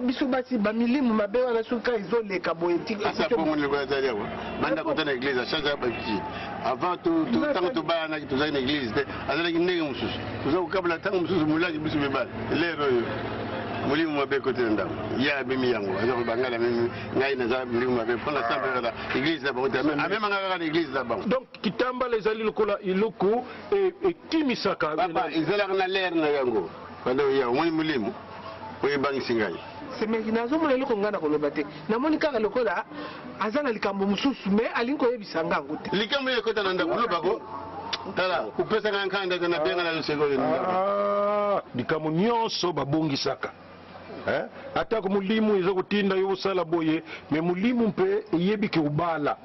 I: biso basi bamilimu mabe wana soki ka ezoleka boye
H: asapongonileko azali awa banda kota na église achange bakiti avant ntango tobayanaki tozali na église te azalaki ndenge mosusu toza kokabala ntango mosusu molaki biso mibale lero oyo molimo mabe kote na ndako ye abemi yango aza kobangala memi ngai naza molimo mabe mpona sampekata église na bango te amemanga kaka na église na bango
B: donc kitambala ezali lokola iloko ekimisaka
H: papa ezalaka na lere na yango panda oya omoni molimo oyo ebangisi ngai
I: semeki nazomona eloko ngai na koloba te namoni kaka lokola aza na likambo mosusu me alingi koyebisa nga yango te
H: likambo oyo ekota na ndako lobako tala upesaka nkanda te na benga na loseko
B: likambo nyonso babongisaka atako mulimu eza kotinda yo osala boye me mulimu mpe eyebi ke obala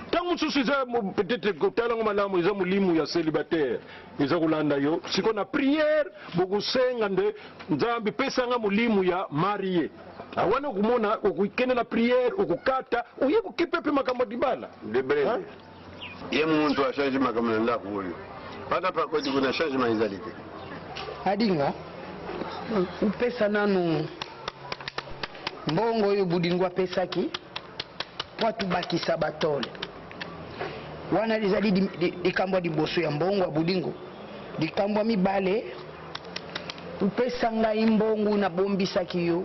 B: ntango mosusu eza peut-être kotalango malamu eza mulimu ya célibataire eza kolanda yo siko na priere bokosenga nde nzambe pesanga mulimu ya marie awana okumona okukende na priere okukata oye kokipepe makambo dibala
H: debrele ye muntu achange makambo na ndako oyo wana pakoti kuna changement ezali te
F: adinga upesa nanu mbongo oyo budingo apesaki po atubakisa batole wana lizali likambo liboso ya mbongo ya budingo likambo mibale upesa ngai mbongo nabombisaki yo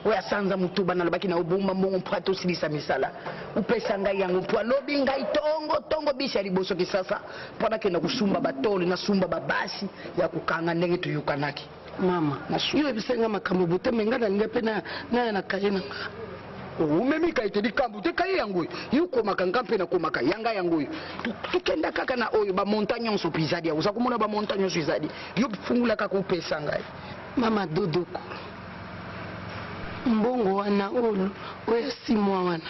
F: oyo asanza mutuba nalobaki na obomba mbongo mpo atosilisa misala upesa ngai yango mpo alobi ngai tongo bisi ya liboso kisasa mpo nakenda kusumba batole nasumba babasi ya kukanga ndenge toyokanaki
G: mama yo ebisenga makambo bote menga nalinga mpe naya na kaye nanga
F: umemika ite likambo te kaye yango oyo yokomaka nga mpe nakomaka yanga yango oyo tukenda kaka na oyo bamontagne nyonso mpe ezali oza komona bamontagne nyonso ezali yo fungula kaka upesa ngai
G: mama dodoko mbongo wana oyo ya 6 mois wana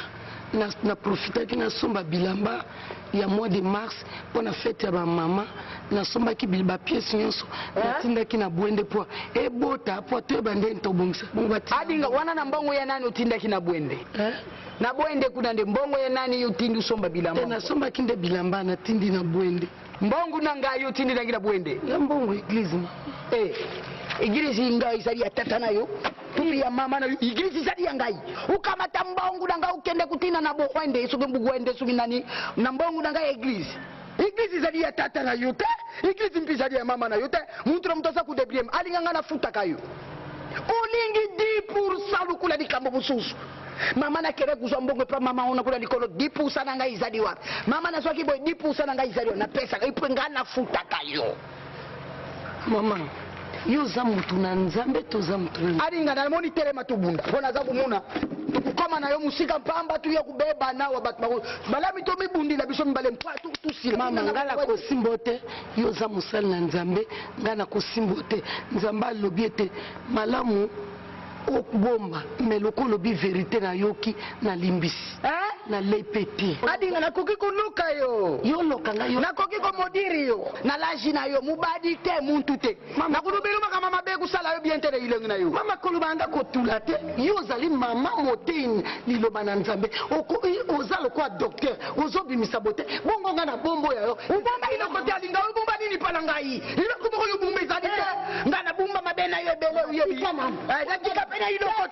G: na profitaki nasomba bilamba ya mois de mars mpo na fete ya bamama nasombaki bapiese nyonso natindaki na bwende po ebota po toyeba nde ntobongisa
F: adinga wana na mbongo ya nani otindaki na bwende na bwende kuna nde mbongo ya nani yotindi usomba bilamba
G: nasombaki nde bilamba natindi na bwende
F: mbongo na ngai yotindi nangi na bwende
G: ya mbongo eglise
F: igirizi ngai izali ya tata nayo tupi ya mama nayo igirizi izali ya ngai ukamata mbongo na ngai ukende kutina na bohwende soke mbugwende soki nani na mbongo na ngai igirizi izali ya tata nayo te igirizi mpi izali ya mama nayo te muntu na muntu asa kudebriem alinga nga nafutaka yo olingi 10% lukula likambo mosusu mama nakere kuzwa mbongo pa mama ona kula likolo 10% na ngai izali wapi mama nazwaki boy 10% na ngai izali na pesa ipo nga nafutaka yo
G: mama yo za mutu na nzambe toza mutu
F: alinga na moni telema tubunda pona za kumuna tukukoma na yo musika mpamba tu ya kubeba nawa batu balami to mibundila biso mbale mpa tu sila
G: mama ngala ko simbote yo za musali na nzambe ngana ko simbote nzamba alobi ete malamu okubomba meloko lobi vérité na yoki na limbisi na lepeti
F: adinga nakoki kuluka yo
G: lokanga yo
F: nakoki komodiri yo na laji na yo mubadi te muntu te nakulubilu makama mabe kusala yo bien tere ilengi na yo
G: mama kolobanga kotula te yo ozali mama moteni liloba na nzambe oza lokwa docteur ozobimisa bote bongo nga na bombo ya yo
F: ubomba iloko te alinga obomba nini pala ngai iloko moko yo bumba ezali te nga na bumba mabe na yo ebele uyebi nakika pena iloko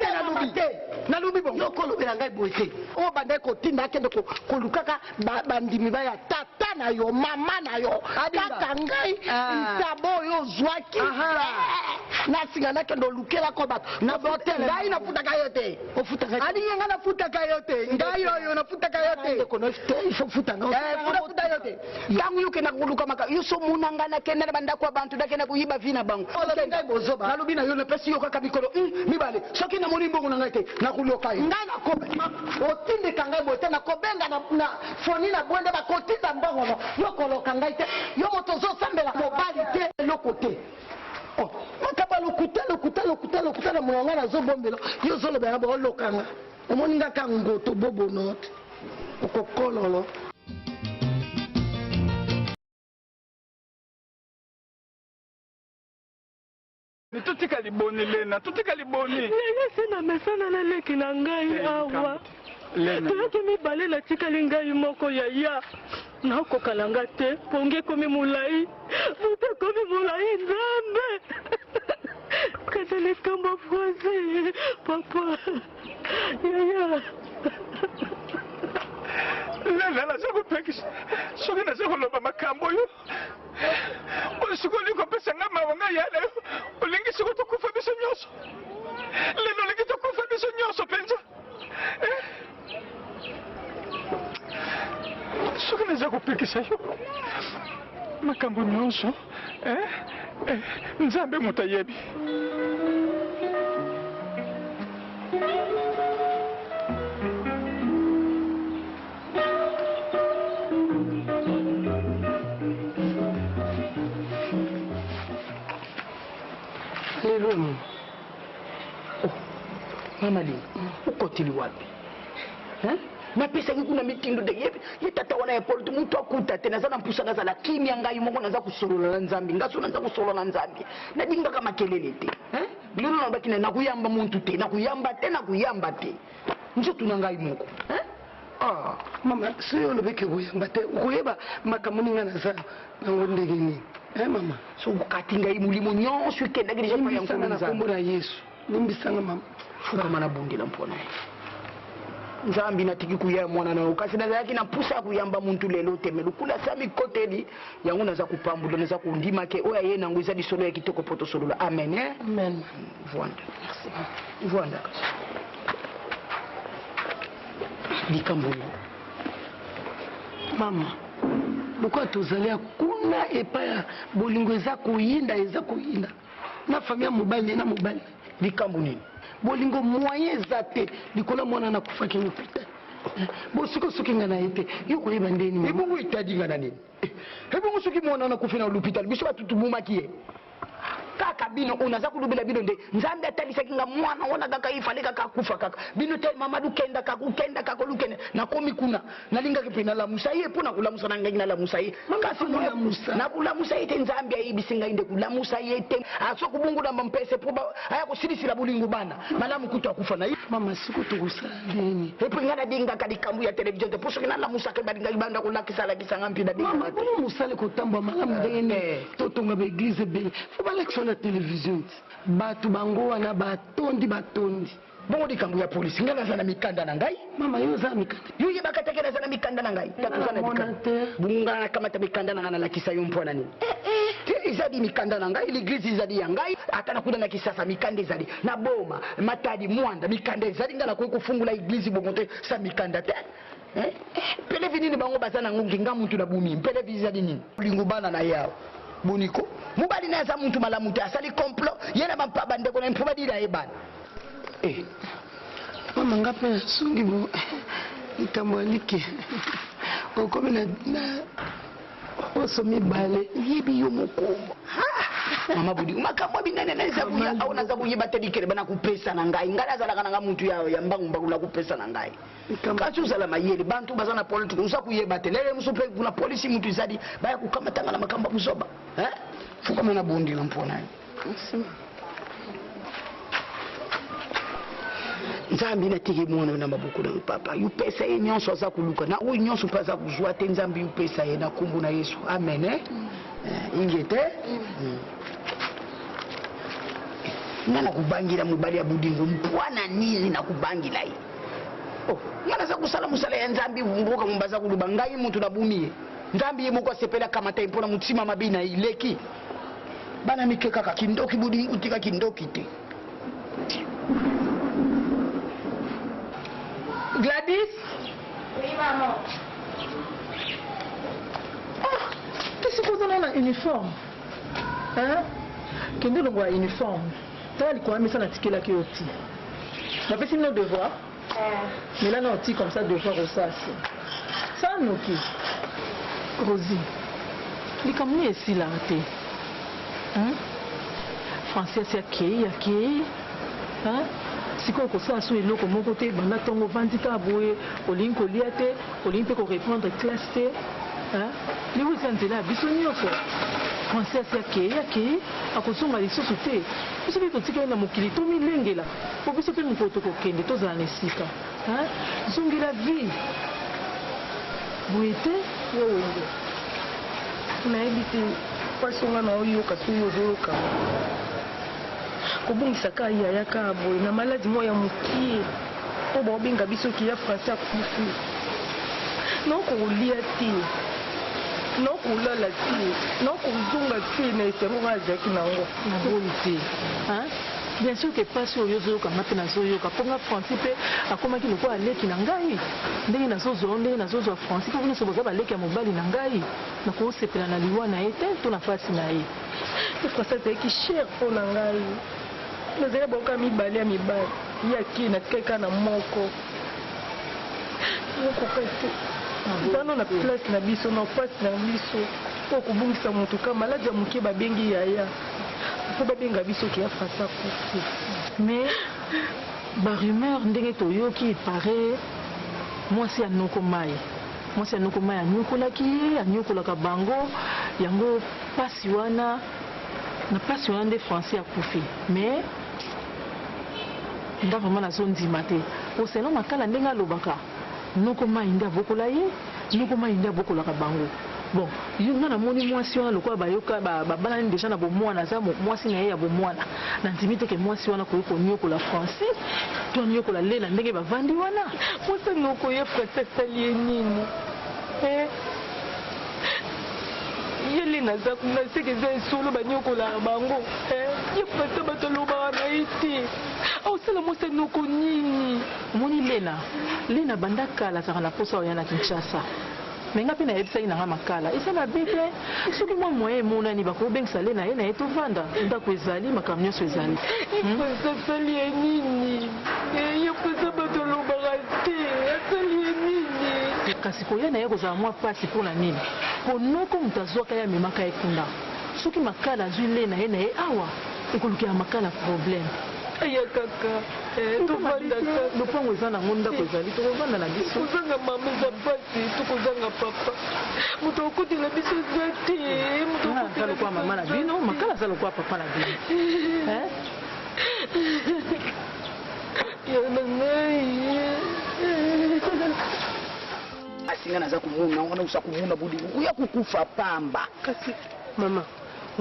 F: te nalubi bongo
G: yokolobela ngai boye te oyo bandai kotinda akende kolukaka bandimi baya tata na yo mama na yo kaka ngai ntabo oyo ozwaki nasinga nakende olukelako bato
F: na bote ngai nafutaka yo te alingi nga nafutaka yo te ngai oyo nafutaka yo te futa yo te yangu yokenda koluka maka yo so munanga nakenda na bandako ya bantu nakenda kuyiba vina bango nalobi na yo napesi yo kaka mikolo mibale soki namoni mbongo na ngai te nakuloka yo
G: ngai otindika ngai boye te nakobenga na foni na bwende bakotinda mbongo yokoloka ngai te yo moto ozosambela mobali te eloko te makaba lokuta na monanga nazobombela yo ozolobela baolokanga omoni ngaka ngoto bobono te okokololo
C: tutika liboni lena tutika liboni
E: lengesi na mesana na leki na ngai awa toyoki mibale natikali ngai moko ya nakokalanga te ponge komi molai moto komi molai nzambe kasa likambo froise papa yaya
C: lena naza kopekisa soki naza koloba makambo oyo soki olingi kopesa nga mawa ngai yana yo olingi siko tokufa biso nyonso lelo olingi tokufa biso nyonso mpenza soki naza kopekisa yo makambo nyonso nzambe moto ayebi
F: lelo mama lini ukotili wapi napesaki kuna mitindo de ye tata wana ya polo mutu akuta te naza na mpusa nazala kimia ngai moko naza kusolola na nzambi ngaso naza kusolola na nzambi nadingaka makelele te lelo nabaki nakuyamba muntu te nakuyamba te nzoto na ngai moko
G: mama soyo olobeki koyamba te koyeba makambo ninga naza nango ndenge nini mama
F: so okati ngai molimo nyonso ekendaki deja pa
G: yango na kombo na yesu limbisanga mama
F: fukama nabundela mpona nzambi natiki kuya mwana na kasi nazalaki na pusa kuyamba muntu lelo te melukula sami koteli yango naza kupambula naza kundima ke oya ye nango eza lisolo ya kitoko poto solola amen
G: amen
F: voanda voanda likambo
G: mama lokwa tozali kuna epai bolingo eza koyinda na famille mobali na mobali
F: likambo nini
G: bolingo moyen eza te likolo mwana nakufaki mopita bosiko soki nga na ye te yo koyeba ndeni
F: ebongo etadi nga na nini ebongo soki mwana nakufi na l'hôpital biso batutu bumaki ye kaka bino unaza kulubila bino nde nzambe atalisaki nga mwana wana kaka ifale kaka akufa kaka bino te mamadu kenda kaka lukende nakomi kuna nalingaki mpe nalamusa ye mpo nakulamusa na ngai nalamusa ye kasi nakulamusa ye te nzambe ayebisi ngai nde kulamusa ye te aso kubungula mpese po aya kosilisila bolingo bana malamu kutu akufa na ye
G: mama siko tokosala ndeni
F: epo nga nadingaka likambo ya television te po soki nalamusaka balingaki banda kolakisanga mpi
G: nadingaka te mosale kotambwa malamu ndenge ne totonga baeglize ebele fo balakisa na television bato bango wana batondi
F: bongo likambo ya polisi nga naza na mikanda na ngai
G: mama yo oza na mikanda
F: yo yebaka teke naza na mikanda na ngai bunga nakamata mikanda na ngai nalakisa yo mpona nini ezali mikanda na ngai l'église ezali ya ngai ata nakuda na kisasa mikanda ezali na boma matadi mwanda mikanda ezali nga nakoki kofungula église bongo te sa mikanda te pelevi nini bango baza nango nginga muntu na bumi mpelevi ezali nini lingo bana na yawo boniko mobali na aza muntu malamu te asali complot ye na bampa bandeko na mpo badila ye bana
G: manga pe sungi bo ikamwalike okomi na oso mibale yebi yo mokombo
F: mama budi makambo binene neza kuya au naza kuyeba tedikere bana kupesa na ngai ngala zala kana mutu yao ya mbangu mbangu la kupesa na ngai kachu zala mayele bantu bazana politiki usa kuyeba telele musope kuna polisi mutu izadi baya kukamatanga na makamba buzoba fuka mwana bondi la mpona nzambi na tiki mwana na mabuku na papa yupesa ye nyonso za kuluka na uyi nyonso pa za kuzwa te nzambi yupesa ye na kumbu na Yesu amen ingete ngana kubangira mubali ya budingo mpwana nini na kubangira hii ngana za kusala musala ya nzambi mboka mumbaza kuluba ngai mutu na bumie nzambi ye moko sepela kama tempona mutima mabina ileki bana mikeka ka kindoki budingo tika kindoki te Gladys?
D: Oui, maman. Qu'est-ce que vous avez dans uniforme? Hein? Qu'est-ce que vous avez uniforme? T'as dit quoi? Mais ça n'a pas été oti. On a fait nos devoirs. Mais là, on a comme ça devoir au sas. Ça, nous qui? Rosie. Il est comme nous ici, là. Hein? Français, c'est qui? Hein? sikoyo kosala so eloko moko te banda ntongo ovandi kaka boye olingi kolia te olingi mpe korépondre classe te libo eza nzela ya biso nyonso français asi akei akosonga lisusu te biso mpe totikali na mokili tomilengela po biso mpe mokolo tokokende tozala na esika zongela vie boye te yo wenge nayebi te pasonga na oyoka so yo ozoyoka kobungisa ka yaya ka boye na maladi moya mokie po baobenga biso ki ya français akufi nokolia te nokolala te nokozonga te na esengo ka azalaki nango naboyi te bien sûr que pasi oyo ozoyokanga mpe nazoyoka mponga français mpe akomaki lokola aleki na ngai ndenge nazozwa ndenge nazozwa français mpo nyonso boza baleki ya mobali na ngai nakosepela na liwa na ye te to na fasi na ye français azalaki cher mpo na ngai nazali boka mibale ya mibali yaki natikali kaka na moko te zano na place na biso na pasi na biso mpo kobungisa motu ka maladi ya moke babengi yaya mpo babenga biso ki ya français akufi mais barumeur ndenge toyoki epare mwasi anoko mai anyokolaki ye anyokolaka bango yango pasi wana na pasi wana nde français akufi mais nga vraiment nazondima te oseno makala ndenge alobaka noko mai nde abokola ye noko mai nde abokolaka bango bon nga namoni mwasi wana lokola bayoka babanani deja na bomwana aza mwasi na ye ya bomwana nandimi teke mwasi wana koyi konyokola français to anyokola lela ndenge bavandi wana mwasi nokoye français asali ye nini yele naseke eza esolo banyokolaka bango ye français bato alobaka na ye te osala mwasi anoko nini omoni lena banda kala azalaka na mposa oya na Kinshasa me nga mpe nayebisaki nanga makala esala be te soki mwa moyen emonani bakobengisa le na ye na ye tovanda ndako ezali makambo nyonso ezali asali ye nini ye pesa bato alobaka te asali ye nini kasi koya na ye kozala mwa pasi mpona nini mpo noko moto azwaka ye amemaka ye kuna soki makala azwi le na ye awa ekolukela makala problème aya kaka tovandaka lopango eza nango ndako ezali tokovanda na biso kozanga mama eza pasi tokozanga papa moto akotela biso eza te aza lokwa mama na bino makala aza lokwa papa na bino yana ngai
F: asinga naza komona wana usa komona budi uya kukufa pamba
I: kasi mama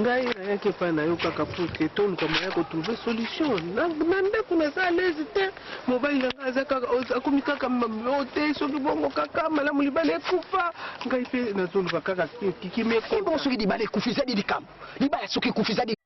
I: ngai nayaki epai na yo kaka poke toluka moya kotrouve solution na ndako naza lezi te mobali nanga aza kaka akomi kaka o te soki bongo kaka malamu libala ekufa ngai mpe nazoluka kaka kiki
F: meko soki libala ekufi ezali likambo libala soki ekufi ezali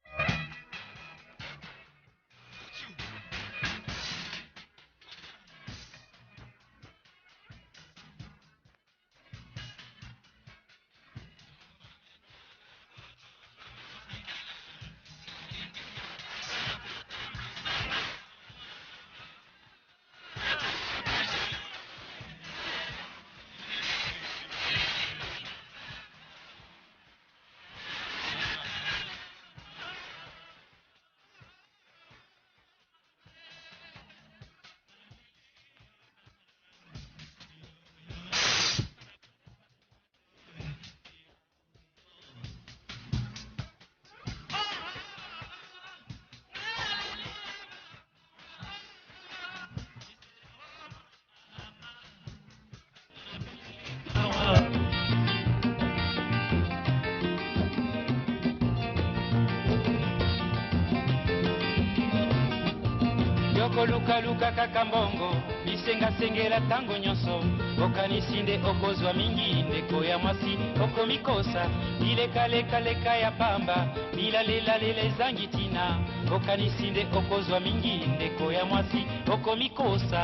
A: okolukaluka kaka mbongo bisengasengela tango nyonso okanisi nde okozwa mingi ndeko ya mwasi okomikosa bilekalekaleka ya pamba bilalelalela ezangi ntina okanisi nde okozwa mingi ndeko ya mwasi okomikosa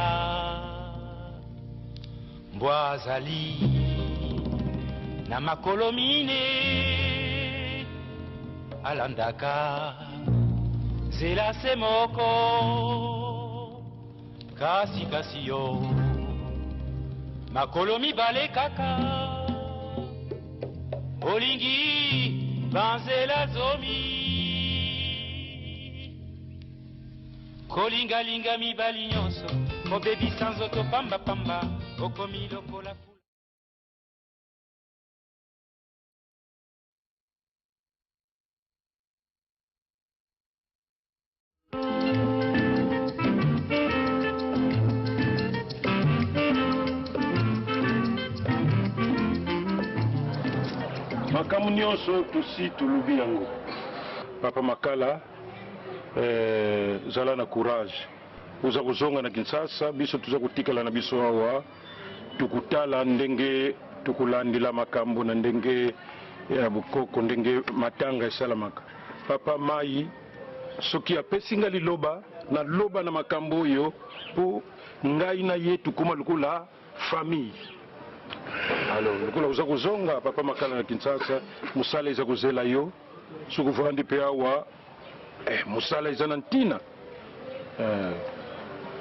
A: mbwa azali na makolo mine alandaka nzela se moko kasi yo makolo mibale kaka olingi banzela zomi kolingalinga mibali nyonso kobebisa nzoto pambapamba okomi lokola
B: makambo nyonso tosi tolubi yango papa makala zala na courage uza kozonga na Kinshasa biso tuza kotikala na biso awa tukutala ndenge tukulandila makambo na ndenge ya bukoko ndenge matanga esalamaka papa mai soki apesi nga liloba na loba na makambo oyo po ngai na ye tukoma lokola famille. Alors lokola uza kozonga papa makala na Kinshasa musala eza kozela yo sukuvandi pe awa musala eza na ntina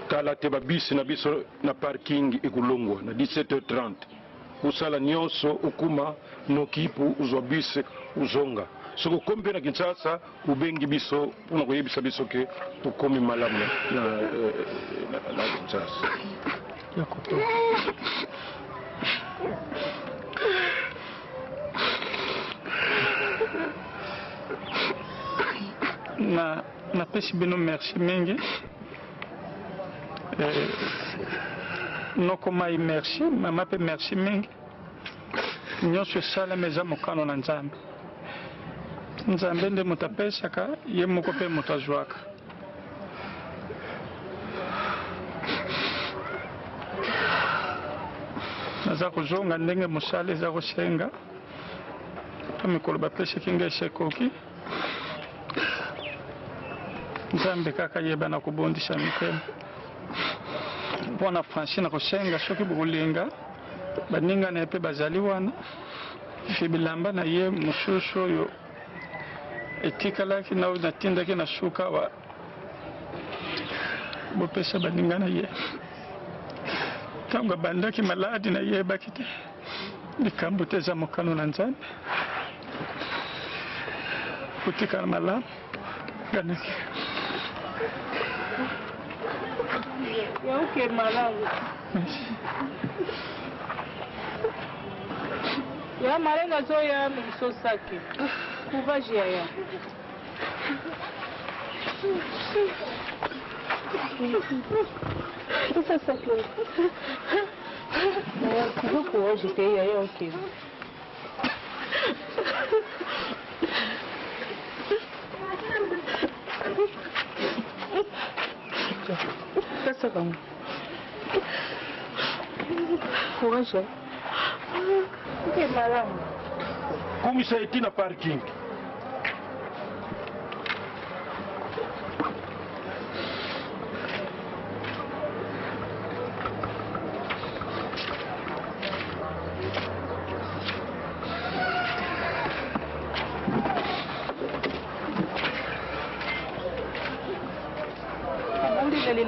B: kala te babisi na biso na parking ekulongwa na 17h30 usala nyonso ukuma nokipu uzwa bisi uzonga soko kombe na Kinshasa ubengi biso pona koyebisa biso ke ukomi malamu na Kinshasa yakoto
C: napesi bino merci mingi noko mai merci mama mpe merci mingi nyonso esalema eza mokano na nzambe nzambe nde moto apesaka ye moko mpe moto azwaka naza kozonga ndenge mosala eza kosenga to mikolo bapesaki nga esekoki nzambe kaka yeba na kobondisa mitema mpona Francine na kosenga soki bokolinga baninga na ye mpe bazali wana fi bilamba na ye mosusu oyo etikalaki na oyo natindaki na suka wa bopesa baninga na ye ntango abandaki maladi na yebaki te likambo te eza mokano na nzambe kotikala malamu ganaki
E: yauke malamu ya malenga zoya misosaki courage yaya ça ça que tu courage te yaya ok ça va courage ok madame
B: como isso aí na parking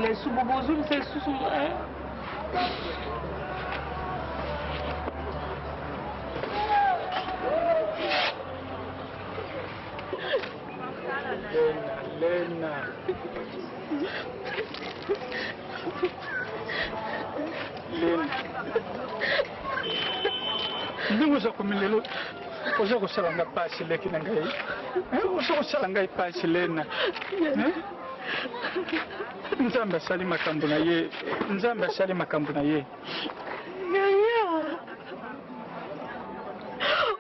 E: les sous-bobozounes, c'est sous...
C: Lena. Ndingo za kumilelo oza kosala nga pasi leki na ngai oza kosala ngai pasi Lena nzambe asali makambo na ye nzambe asali makambo na ye
E: yaya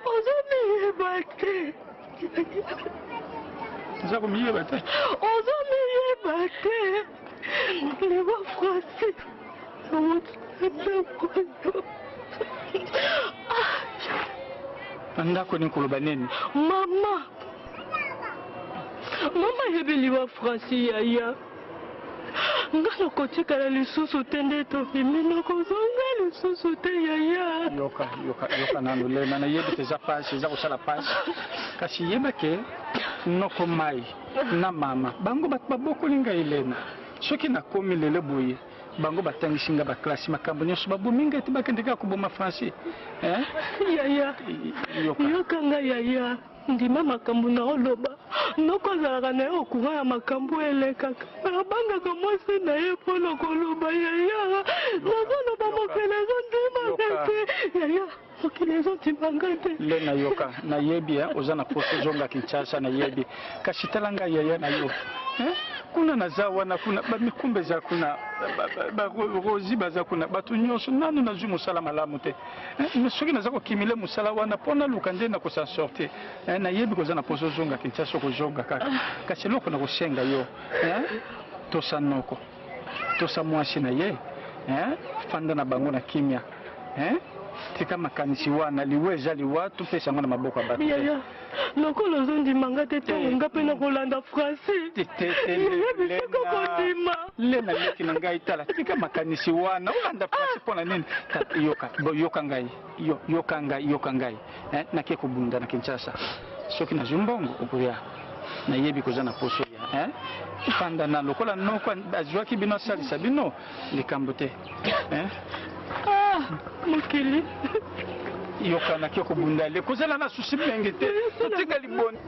E: oza miyeba te
C: oza komiyeba te
E: oza miyeba te liwa frasi
C: ndako ni koloba nini
E: mama yebi liwa frasi yaya nga nakotikala lisusu te nde tobimi nakozonga lisusu te yaya
C: yoka nano lema nayebi te eza pasi eza kosala pasi kasi yeba ke noko mai na mama bango bato babokoli ngai lena soki nakomi lelo boye bango batangisi nga baklasi makambo nyonso babomi ngai te bakende kaka koboma franci
E: yaya yoka ngai yaya ndima makambo na oloba nokozalaka na ye okura ya makambo elekaka abangaka mwasi na ye mpona koloba yaya nazoloba mokili ezondimaka te yaya mokili ezondimaka te
C: lena yoka nayebi oza na poso ozonga kinshasa nayebi kasi tala ngai yaya na yo kuna naza wana kuna bamikumba eza kuna barozi baza kuna bato nyonso nanu nazwi mosala malamu te soki naza kokimile mosala wana mpo naluka nde nakosansorte nayebi koza na poso ozonga kinshasa okozonga kaka kasi eloko nakosenga yo tosa noko tosa mwasi na ye fanda na bango na kimia tika makanisi wana liwa eza liwa topesa yango na maboko ya bato
E: te lokolo ozondimanga te ntango nga mpe nakolanda frasi bisoko kondima
C: lena leki na ngai tala tika makanisi wana olanda frasi mpo na nini yoka ngai nake kobunda na kinshasa soki nazwi mbongo okoya nayebi koza na poso ya fanda na lokola noko azwaki bino asalisa bino likambo te
E: mokili
C: yokanaki okobunda le kozala na susi mingi te totika liboni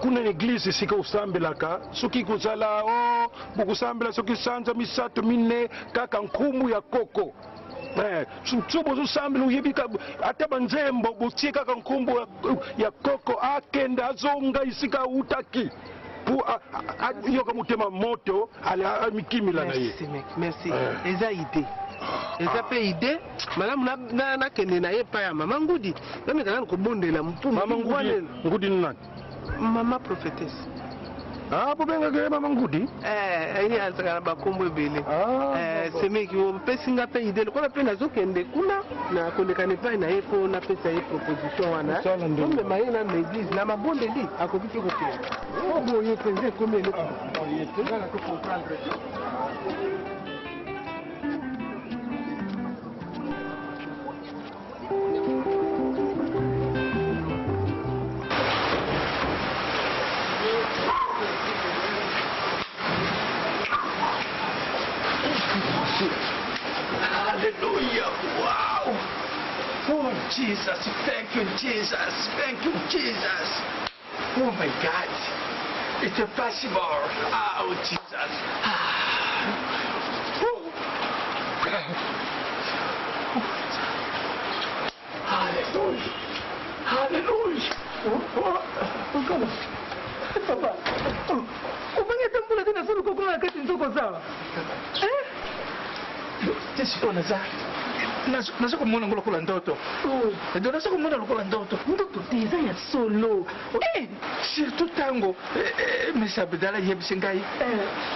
B: kuna na eglise esika osambelaka soki kozala bokusambela soki sanza misato mine kaka nkumbu ya koko so bozosambela oyebika ata banzembo botie kaka nkumbu ya koko akende azonga esika autaki yoka motema moto amikimila na ye
I: merci eza ide eza mpe ide malamu nakende na ye pa ya mama ngudi namekana nakobondela
B: ngudi nani
I: mama prophétesse
B: bobengaka ye mama ngudi
I: aini azaka na bakombo ebele semeki opesi nga mpe ide lokola mpe nazokende kuna nakolekana epai na ye mpo napesa ye proposition wana omema ye na église na mabondeli akoki te kokela boye mpenza ekomi eloko
K: Hallelujah. Wow. Oh, Jesus. Thank you, Jesus. Thank you, Jesus. Oh, my God. It's impossible. Oh, Jesus. Hallelujah. Hallelujah.
E: Papa, ubangeta mbula tena sulu kokola wakati nzoko sawa.
K: Tesiko naza kumwona ngo lokola ndoto. Ndio naza kumwona lokola ndoto.
E: Ndoto teza ya solo.
K: Surtout tango Mr. Bedala yebise ngai.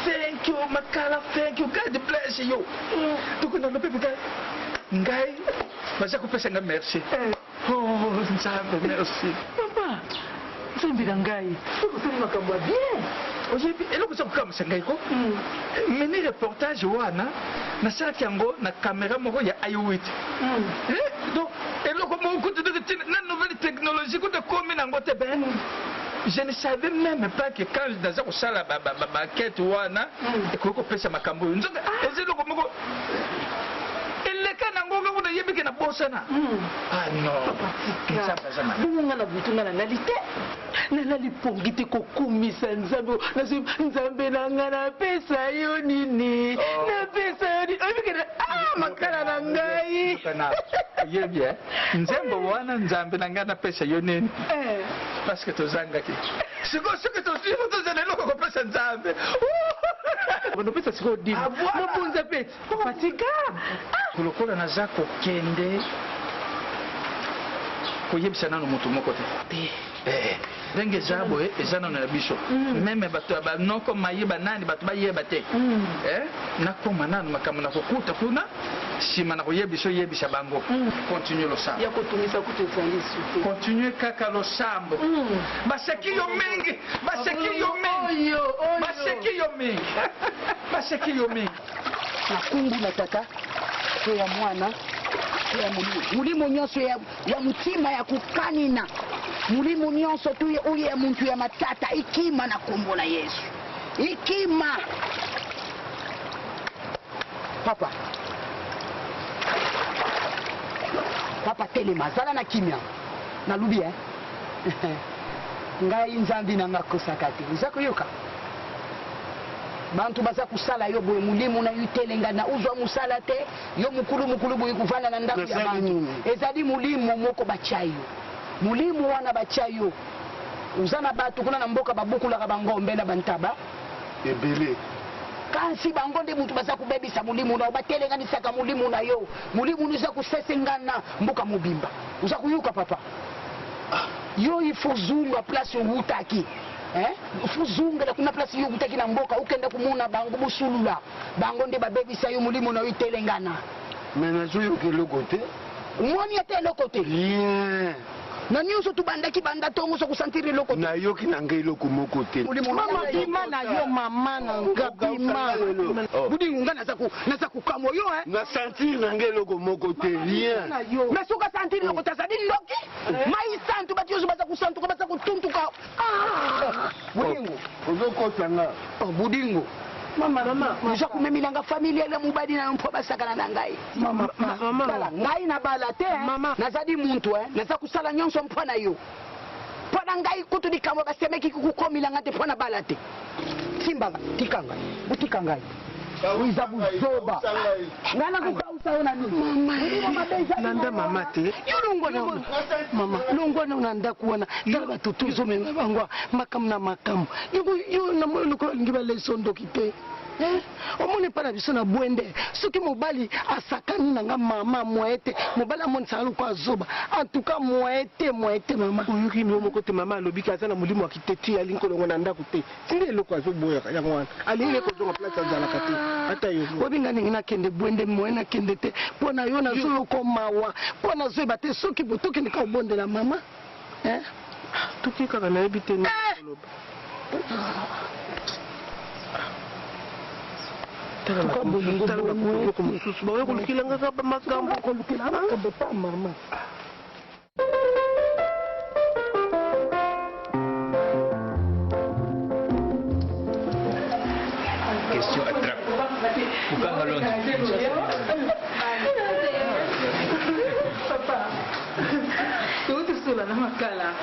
K: Thank you Makala, thank you. God bless you. Tukuna lope bidala. Ngai baza kupesa nga merci. Oh, nzambe merci.
E: Papa, nzambe na ngai. Tukosema makambo bien.
K: Oyebi eloko za kukamisa ngai ko meni reportage wana nasalaki yango na kamera moko ya i8 donc eloko moko kutu na nouvelle technologie kutu komi nango te ben je ne savais même pas que quand naza kosala bakete wana ekoki kopesa makambo oyo nzoka eza eloko moko eleka nango kaka kuna yebike na bosana
E: bongonga na butu nga nalali te nalali pongi te kokumisa nzambe nzambe na nga napesa yo nini napesa yo nini oyebikena makala na ngai
K: yebi nzembo wana nzambe na nga napesa yo nini parce que tozangaki sikoyo soki tozala eloko kopesa nzambe
E: banopesa sikoyo dini mabonza mpe patika
K: lokola naza kokende koyebisa nano moto moko te ndenge eza boye eza nano na biso meme bato ya banoko mayeba nani bato bayeba te nakoma nano makambo na kokuta kuna nsima na koyeba biso yebisa bango continue losambo
D: ya kotungisa kuti ezali supe
K: continue kaka losambo baseki yo mingi baseki yo mingi baseki yo mingi baseki yo mingi
F: nakungu na tata to ya mwana ya mulimo nyonso ya mutima ya kukanina mulimo nyonso tu uye ya muntu ya matata ikima na kombo na Yesu ikima papa telema zala na kimia nalubi ngai nzambi na ngakosaka te uzako yoka bantu baza kusala yo boye mulimu na yutelenga na uzwa musala te yo mukulu boye kuvana na ndaku ya bantu ezali mulimu moko bachayo mulimu wana bachayo uzana batu kuna na mboka babukulaka bangombe na bantaba
H: ebele
F: kansi bango nde mutu baza kubebisa mulimu na batelenganisaka mulimu na yo mulimu niza kusesengana mboka mobimba uza kuyuka papa yo ifuzunga place utaki fuzungela kuna place yo utaki na mboka ukenda kumuna bango busulula bango nde babebisa yo mulimu na yo itelengana
H: menazo yo keloko te
F: umoni ate eloko te na nyonso tubandaki banda tongo so kusantiri eloko te
H: na yoki na ngai eloko moko te
G: mama bima na yo mama na nga bima
F: budi nga naza kukamwa yo
H: na santiri na ngai eloko moko te rien
F: mais soka santiri loko tazali loki mai santu bati yoso baza kusantuka baza kutuntuka budingo
H: ozokotanga
F: budingo mama uza kumemilanga familia ile mubadi na mpo basakana na ngai
G: mama
F: ngai na bala te nazadi muntu naza kusala nyonso mpona yo mpona ngai kutu likambo basemeki kukomilanga te mpona bala te simbanga tikanga butika ngai iza buzoba ngana kukausa yo na nini
G: nanda mama te mama longwana unanda kuwana tala batutu izomema bangwa makamu na makamu yo namoyo ngi balesondoki te omoni mpa na biso na bwende soki mobali asakani nanga mama moete mobali amonisaka loko azoba antuka moete mama
I: oyoki mio moko te mama alobiki aza na molimo ya kiteti alingi kolongo na ndako te tindi eloko azoboyaka yango wana alingi ekozonga place azalaka te ata yo
G: obinga ndenge nakende bwende moye nakende te mpo na yo nazoyoko mawa mpo nazoyeba te soki tokendeka kobondela mama
I: toki kaka nayebi te koloba koloko mosusu baoya kolukilanga kaba makambo
G: mama
J: question attrape kukanga londo
D: papa tutusula na makala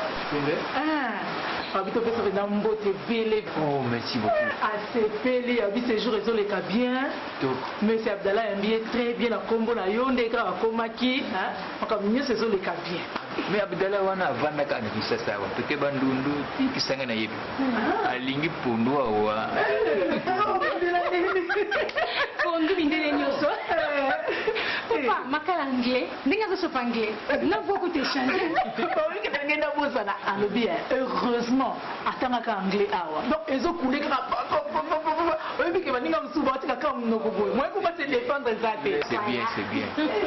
D: Habito pesa na mbote vele.
J: Oh, merci beaucoup.
D: Asepeli abi ces jours ezoleka bien. Monsieur Abdallah Mbie très bien na kombo na yonde ka komaki, makamnyo ezoleka bien.
J: Mais Abdallah wana avanda kana kisasa wa toke bandundu kisanga na yebi. Alingi pundu wa.
L: Pondu bindele nyoso. Papa, makala anglais. Ndinga zo sopa anglais. Na voko te changer.
D: Oui, que ngenda boza na alobi heureusement atangaka anglais awa. Donc ezokuleka na oui, que baninga msuba watika kama mnoko boy. Moi comment se défendre ça te.
J: C'est bien.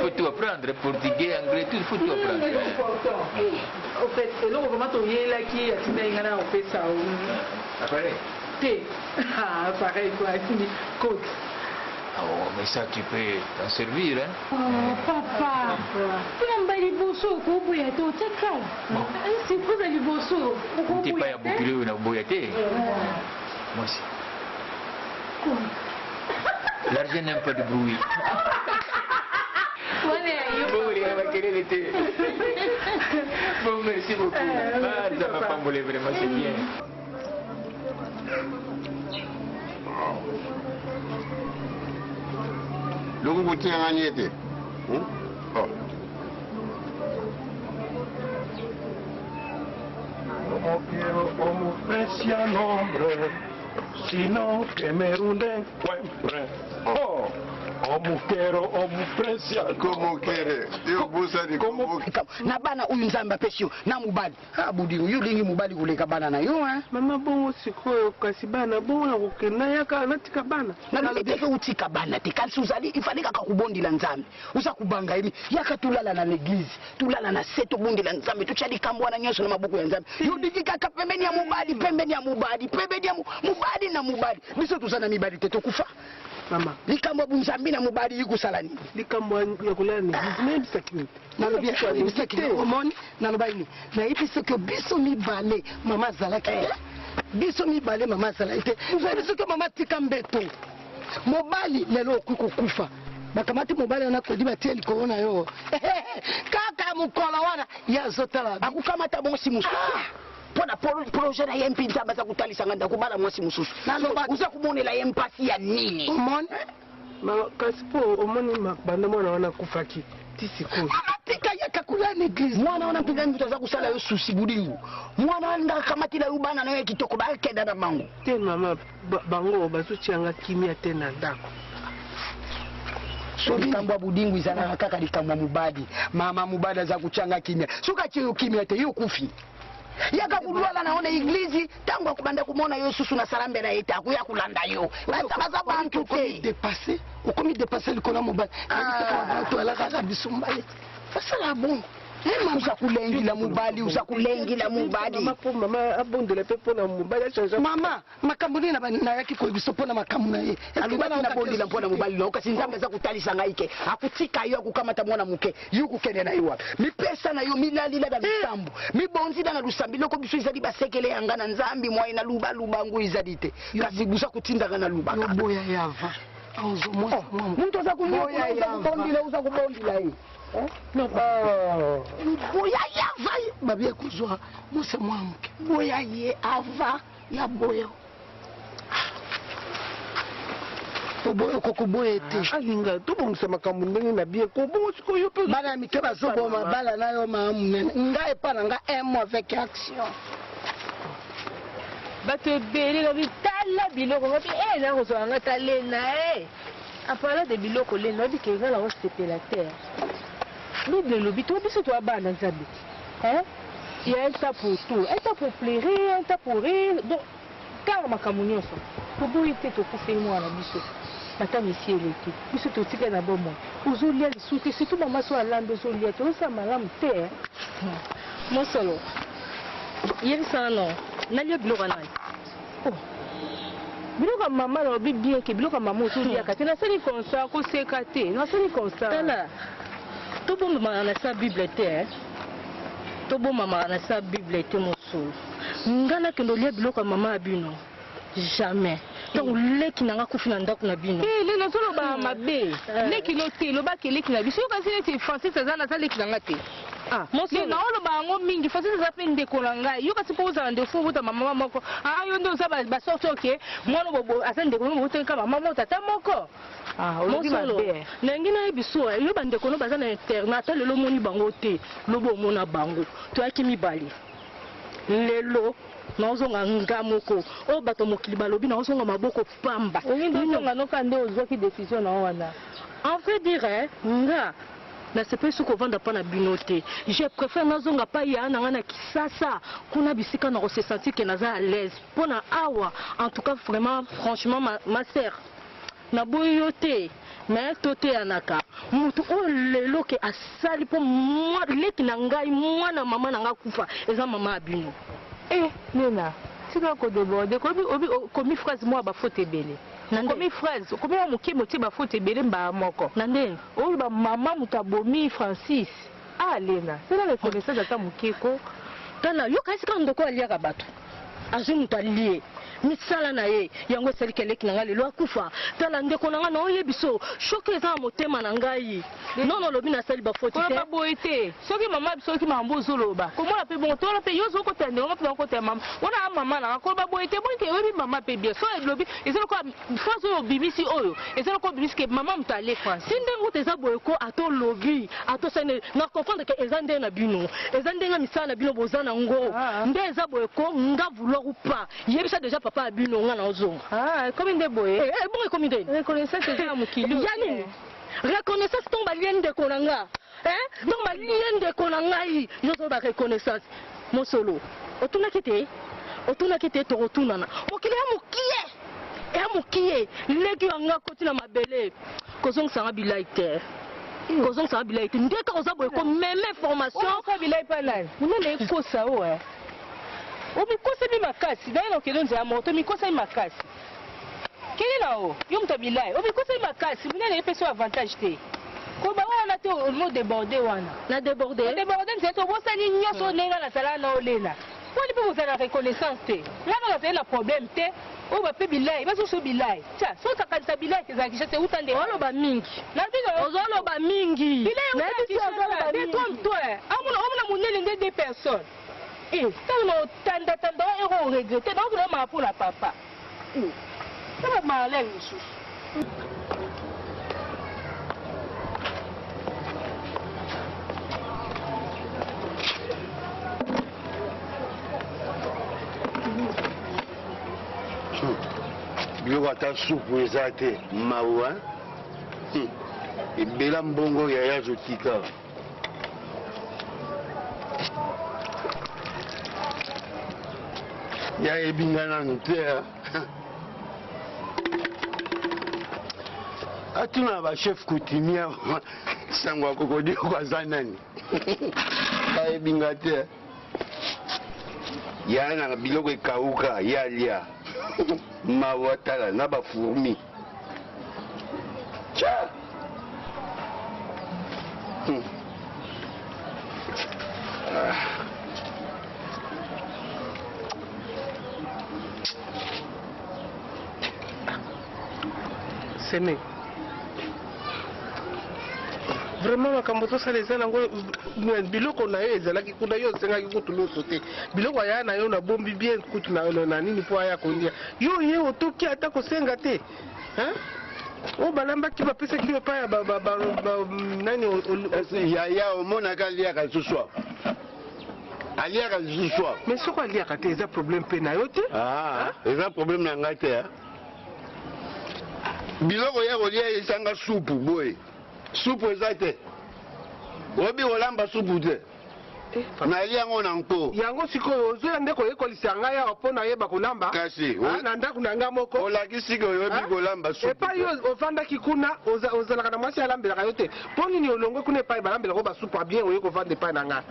J: Faut tout apprendre portugais, anglais, tout faut tout apprendre.
D: Au fait, eloko comment to yela ki atinda ingana au fait ça.
J: Pareil.
D: Pareil quoi, c'est code.
J: Oh, mais ça tu peux t'en servir, hein?
L: Oh, papa. Tu n'as pas les bossos, tu peux y aller au tchakal. C'est pour les bossos.
J: Tu n'es pas à boucler ou à boyater. Moi aussi. L'argent n'a pas de bruit. Bon, merci beaucoup. Ça m'a pas moulé vraiment, c'est bien.
H: Loko kutia ngani ete?
B: No quiero como precia nombre, sino que me encuentre.
C: omukero omupresia
H: komokere yo busa ni komokere
F: na bana uyu nzambe apesio na mubali abudi uyu lingi mubali kuleka bana na yo
I: mama bongo sikoyo kasi bana bongo na kokenda yaka natika bana
F: na leke utika bana te kasi uzali ifalika kakubondila nzambe uza kubanga hivi yaka tulala na l'église tulala na seto bondila nzambe tuchali kambwana nyonso na mabuku ya nzambe yo dikika ka pembeni ya mubali pembeni ya mubali na mubali biso tuzana mibali te tokufa
I: mama
F: likambo bunzambi na mubali ikusalani
I: likambo ya kulala ni business security
G: na lobi security omoni na lobaini na ipi ce que biso mibale mama zalaka biso mibale mama zalaka biso que mama tika mbeto mobali lelo okukufa bakamati mobali ana kodi batie likolo na yo kaka mukolo wana yazotala
F: akukamata bonsi musu pona projet na ye mpinza baza kutalisa nganda kubala mwasi mususu uza kumonela ye mpasi ya nini
I: omoni kasi po omoni banda mwana wana kufaki tisiko
F: atika yaka kula na église mwana wana mpinga mtu aza kusala yo susi budingu mwana wana kamatila yo bana na yo kitoko ba kenda na mango
I: te mama bango bazotianga kimia te na ndako
F: so likambo ya budingu izana kaka likambo mubadi mama mubadi aza kuchanga kimia suka chiyo kimia te yo kufi yaka kulwala naona iglizi tangu akubanda kumona yo susu na salambe na ita akuya kulanda yo baza bantu te
G: dépasser okomi dépasser likolo mobali to ala kaka bisumbale fasala bongo
F: uza kulengila mubali
I: mama abondela pe pona mubali change
G: mama makambo ni na yaki ko biso pona makambo na ye
F: alibana na bondila pona mubali no kasi nzambe za kutalisa ngaike akutika yo akukamata mwana muke yuku kene na yo mi pesa na yo milalila da bisambu mi bonzi na lusambi loko biso izali basekele yanga na nzambi mwa ina luba ngu izalite kasi buza kutinda kana luba
G: yo boya yava auzo mwa
F: muntu za kubondila uza kubondila hii
G: boya yava babia kuzwa mose mwamuke boya ye ava ya boyo oboyo kokoboye te
I: alinga tobongisa makambo ndenge na bie kobongo sikoyo pe
G: bana mike bazoboma bala nayo maamunene ngai epa na nga un mois avec action
D: bato ebele lobi tala biloko ngobi nakozwaka nga talena apala de biloko lena obi kenga nango sepela terre Bible lobi to biso to abana nzambe il y a un temps pour tout un temps pour pleurer un temps pour rire donc car makambo nyonso toboyi te tokufeli mwana biso ata misi eleki biso totika na bomoi ozolia lisusu te surtout mama so alambi ozolia te osala malamu te mosolo yebisana no nalia biloko nani biloko ya mama nalobi bien ke biloko ya mama ozoliaka te nasali constat koseka te nasali constat tala tobomamaka na sa bible te tobomamaka na sa bible te mosolo nga nakende olia biloko ya mama ya bino jamais donc leki nanga kufi na ndako na bino lelo nazoloba mabe leki no te lobaki eleki na biso yokasi neti francis aza naza leki nanga te naoloba yango mingi francis aza mpe ndeko na ngai yo kasi mpo ozala ndeko obuta mama moko yo nde oza basorti oke mwana bobo aza ndeko no bobotenka mama mo tata moko mosolo nangi nayebi so yo bandeko no baza na internet ata lelo omoni bango te lobo omona bango toyaki mibale lelo naozonga nga moko oyo bato mokili balobi naozonga maboko pamba oyindoonga noka nde ozwaki décision na wana en fait dire nga nasepeli soki ovanda mpa na bino te je préfère nazonga mpa ya na nga na kisasa kuna bisika na kosesentir ke naza à l'aise mpo na awa en tout cas vraiment franchement ma sœur naboyi yo te mais toteyanaka mutu oyo lelo ke asali mpo leki na ngai mwana mama na nga kufa eza mama ya bino nena tika kodeborde komi phrase mwa bafote ebele komi phrase komi wa moke motie bafote ebele mbaa moko na ndeni oyo bamama moto abomi francis lena sela reconnaissance ata mokeko tala yoka esika ndoko aliaka bato azwi moto alie misala na ye yango esaliki eleki na ngai lelo akufa tala ndeko na ngai na oyebi so shoke eza na motema na ngai nono olobi nasali bafoti te baboye te soki mama soki mambo ozoloba komona mpe bongo tola mpe yo ozokotela ndeko mpe nakotela mama wana mama nanga koloba boye te bonike oyebi mama mpe bien so elobi eza lokola phrase oyo obimisi oyo eza lokola obimisi ke mama moto ale si ndenge oto eza boye ko ata olobi ata osane na comprendre ke eza ndenge na bino eza ndenge misala na bino boza nango nde eza boye ko nga vouloir ou pas yebisa déjà
E: papa abino nga na ozonga.
D: Ah, comme une boye.
E: Bon et comme une
D: Reconnaissance c'est ça mukili.
E: Yani. Reconnaissance ton balien de konanga. Donc balien de konanga yi, yo to ba reconnaissance. Mon solo. Otuna kete to rotuna na. Okile mukie. Mukie, leki anga koti na mabele. Kozong sanga bilaite. Kozong sanga bilaite. Ndeka ozabo ko meme formation.
D: Ko bilai pa nani? Munene kosa o Omikosa mi makasi, dai no kelonze ya moto mikosa mi makasi. Kile na o, yo mtabilai. Omikosa mi makasi, munene epeso avantage te. Ko ba wana te o mo déborder wana. Na déborder. Déborder c'est to bosa ni nyoso nenga na sala na olena. Ko ni pe la reconnaissance te. Là na c'est la problème te. O ba pe bilai, ba so bilai. Tia, so ta kanisa bilai ke za kisha te utande.
E: Olo ba mingi.
D: Na bino
E: ozolo ba mingi.
D: Bilai na ozolo ba mingi. Détrompe-toi. Amuna munene nde deux personnes. Tant tanda on regrette, donc on m'a pour la papa. Ça va m'aller le sous.
H: Biloko ata supu eza te mawa ebela mbongo yaya zotika ya ebinga nanu te atuna bachef coutumier sango ya kokodiko aza nani ya ebinga te ya na biloko ekauka ya lia mawa tala na bafourmi tya
I: Seme. Vraiment makambo tosala eza nango biloko na yo ezalaki kuna yo osengaki kutu loso te biloko aya na yo na bombi bien kutu na nini mpo aya kondia yo ye otoki ata kosenga te o balambaki bapesaki yo epai ya nani
H: yaya omonaka aliaka lisusu aliaka lisusu
I: mais soko aliaka te eza problème mpe na yo te
H: eza problème na ngai te biloko ya kolia esanga supu boye supu eza te obi kolamba supu te nalia yango na nko
I: yango sikoyo ozoya nde koyekolisa ngai awa mpo nayeba kolamba
H: kasi
I: na ndako na ngai moko
H: olakisi ke oyebi kolamba supu
I: epai yo ovandaki kuna ozalaka na mwasi alambelaka yo te mpo nini olongwe kuna epai balambelaka basupu abien oye kovanda epai na ngai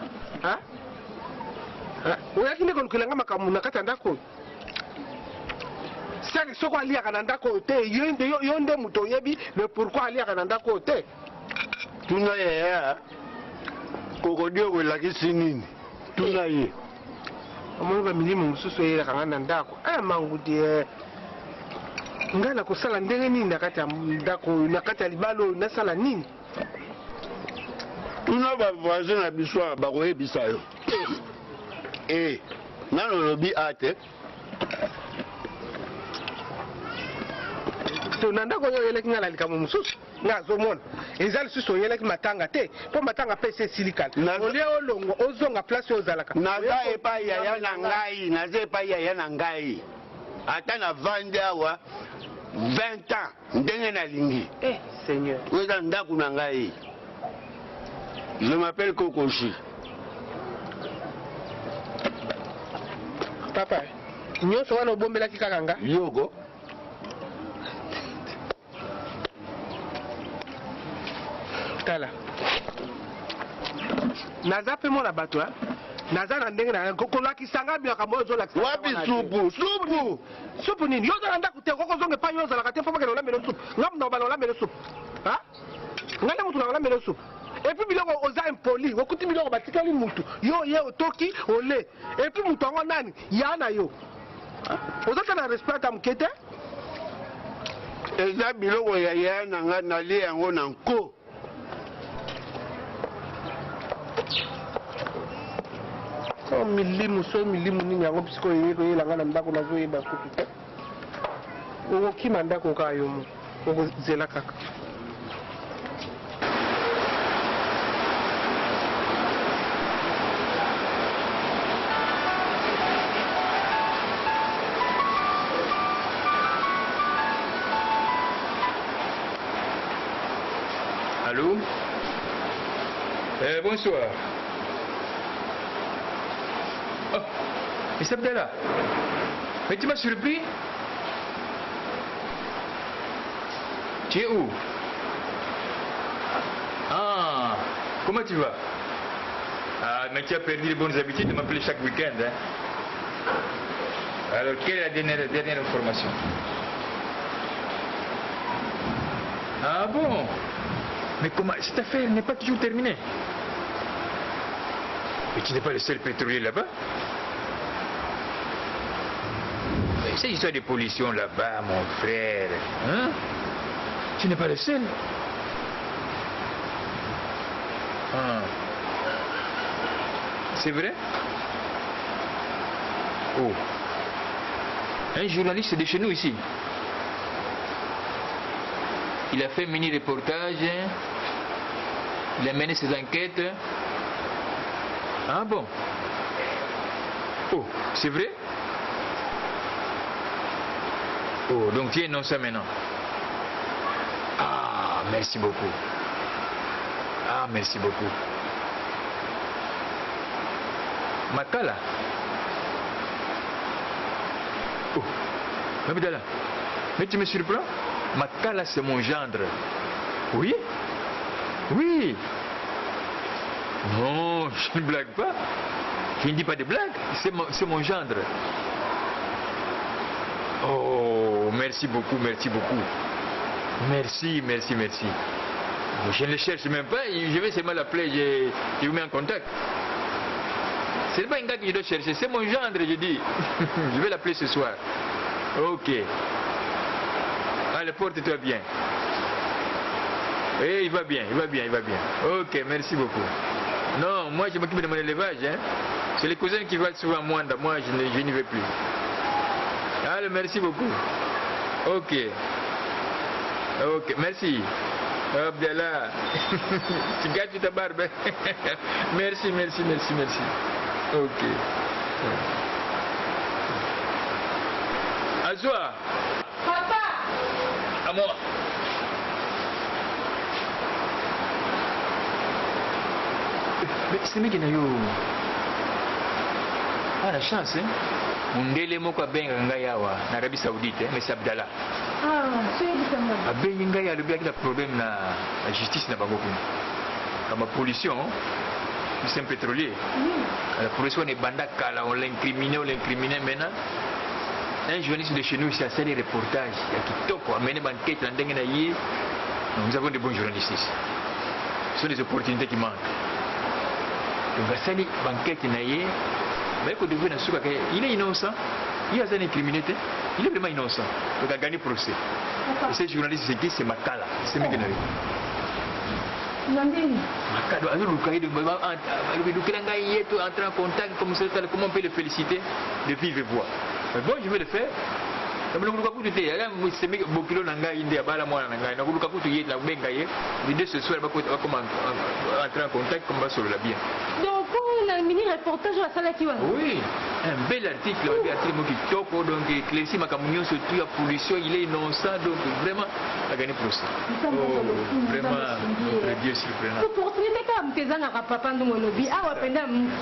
I: oyaki nde kolukela ngai makambo na kati ya ndako saki soko aliaka na ndako oyo te yo nde moto oyebi le pourquoi aliaka na ndako oyo te
H: tuna yaya kokodio kolakisi nini tuna ye
I: omoni bamilimo mosusu eyelaka ngai na ndako mangudi ngai nakosala ndenge nini na kati ya ndako oyo na kati ya libala oyo nasala nini
H: tuna bavoisin na biso bakoyebisa yo nano olobi ate
I: to na ndako oyo oyelaki ngai na likambo mosusu ngai azomona eza lisusu oyelaki matanga te mpo matanga mpe ese esilikana olie olongwa ozonga place oyo ozalaka
H: naza epai yaya na ngai naza epai yaya na ngai ata na vandi awa 20 ans ndenge nalingi
I: seigneur
H: oyo eza ndako na ngai je m'appelle Kokoshi
I: papa nyonso wana obombelaki kaka nga
H: yoko
I: tala naza mpe mona bato naza na ndenge na kolakisa ngai makambo oyo ozolakisa
H: wapi supu
I: nini yo oza na ndako te kokozonga epai yo ozalaka te mpo bakende olambela supu ngai mutu nabala olambela supu ngai nde mutu na olambela supu epuis biloko oza impoli okuti biloko batikali mutu yo ye otoki ole epuis mutu yango nani ya na yo oza te na respect ya moke te
H: eza biloko ya yaya na ngai nalie yango na nko
I: milimu nini yango bisiko oyelanga na ndako nazoyeba kutu te okokima ndako kaka yo mo okozela kaka
J: Allô? Bonsoir. Oh, mais Abdallah, mais tu m'as surpris? Tu es où? Ah, comment tu vas? Ah, mais tu as perdu les bonnes habitudes de m'appeler chaque week-end. Hein? Alors, quelle est la dernière information? Ah bon? Mais comment? Cette affaire n'est pas toujours terminée. Mais tu n'es pas le seul pétrolier là-bas. Cette histoire de pollution là-bas, mon frère, hein? Tu n'es pas le seul. Ah. C'est vrai? Oh. Un journaliste de chez nous ici. Il a fait un mini-reportage. Il a mené ses enquêtes. Ah bon? Oh, c'est vrai? Oh, donc tu es non ça maintenant. Ah, merci beaucoup. Ah, merci beaucoup. Makala. Oh, Abdallah, mais tu me surprends? Makala, c'est mon gendre. Oui? Oui. Non, je ne blague pas. Je ne dis pas de blague. C'est mon gendre. Oh, merci beaucoup, merci beaucoup. Merci, merci, merci. Je ne le cherche même pas. Je vais seulement l'appeler. Je vous mets en contact. C'est pas un gars que je dois chercher. C'est mon gendre, je dis. Je vais l'appeler ce soir. Ok. Allez, porte-toi bien. Eh, il va bien, il va bien, il va bien. Ok, merci beaucoup. Non, moi je m'occupe de mon élevage. Hein. C'est les cousins qui vont souvent à Mwanda. Moi, je n'y vais plus. Allez, merci beaucoup. Ok. Ok, merci. Abdallah. Tu gâtes ta barbe. Merci, merci, merci, merci. Ok. Azwa.
L: Papa.
J: À moi. Mais c'est mec qui n'a eu. Ah, la chance, hein. Mundele moko abenga ngai awa na Arabie Saoudite, mais c'est Abdallah.
L: Ah, c'est ça.
J: Abenga ngai alobi akila problème na la justice na bango kuna. Comme la pollution, c'est un pétrolier. La pollution est banda kala, on l'incriminait maintenant. Un journaliste de chez nous ici a fait des reportages, il y a kitoko, a mené banquette dans dengue na yé. Nous avons de bons journalistes ici. Ce sont des opportunités qui manquent. Donc à sali banquette na yé. Mais il est innocent, il a été incriminé, il est vraiment innocent. Donc il a gagné le procès. Et ce journaliste, c'est Makala, c'est Miguel. Makala, entrer en contact, comment on peut le féliciter de vive voix. Mais bon, je vais le faire. C'est Bokilo Nanga India, Balamwana Nanga, Nakutu Yet, la Bengaye. L'idée ce soir, on va entrer en contact, comme va sur la bien.
L: Donc, on a un mini-reportage à la salle qui va.
J: Oui, un bel article, donc éclairci ma communion sur toute la pollution, il est innocent, donc vraiment, il a gagné le procès. Oh, vraiment, très bien surprenant.
L: L'opportunité quand tu es un papa de mon lobby, ah,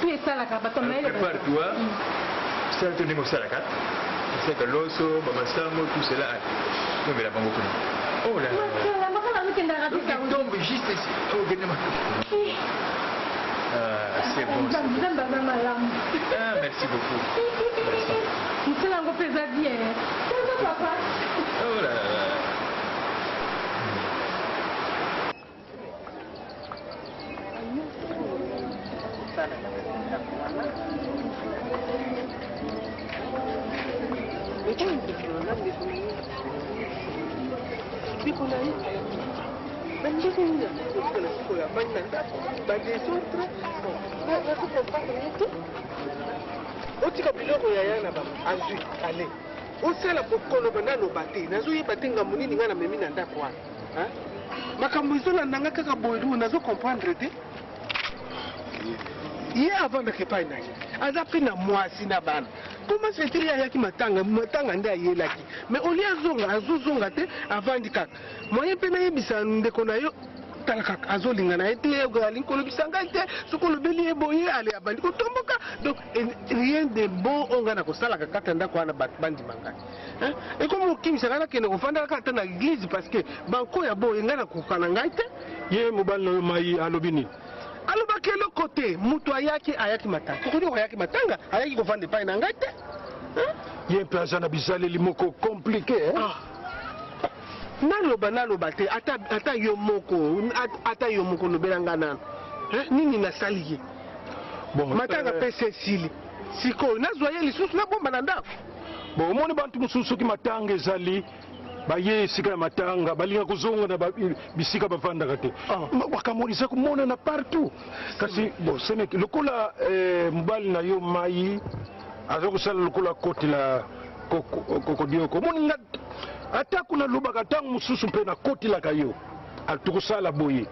L: tu es ça la cabaton.
J: Prépare-toi, c'est un tourné au Salaka. C'est que l'osso, Bamasamo, tout cela. Non, mais la banque. Oh là là. Il tombe juste ici. Oh, c'est bon. Ah, merci beaucoup.
L: Merci. Bien.
J: Oh là là.
I: otika biloko ya yana azwi ale osala pokoloba naloba te nazoyeba te ngambo nini ngai namemi na ndako wana makambo ezolanda nga kaka boyedu nazokomprendre te ye avandaka epai na ye aza mpe na mwasi na bana koma fetiri ayaki matanga nde ayelaki mais olie azozonga te avandi kaka moye mpe nayebisa ndeko na yo tala kaka azolinga na ye te alingi kolobisa ngai te soki olobeli ye boye ale abandi kotomboka. Donc rien de bon oyo ngai na kosalaka kati ya ndako wana bato bandima ngai ekomi okimisa ngai nakende kofandaka ata na église parce que banko ya boye ngai nakoka na ngai te.
B: Ye mobali na yo mai alobi nini?
I: alobaki eloko te moto ayaki matanga kokoni ayaki matanga ayaki kofanda epai na ngai te.
B: Ye mpe aza na bizaleli moko komplike.
I: naloba te ata yo moko lobela ngai nano nini nasali ye matanga mpe se esili sikoyo nazwa ye lisusu nabomba na ndako.
B: Bon omoni bantu mosusu soki matanga ezali baye esika ya matanga balinga kozonga na bisika bavandaka te makambo eza komonana partout kasi bon seneki lokola mobali na yo mai aza kosala lokola kotela kokodioko omoni nga ata kuna lobaka ntango mosusu mpe nakotelaka yo tokosala boye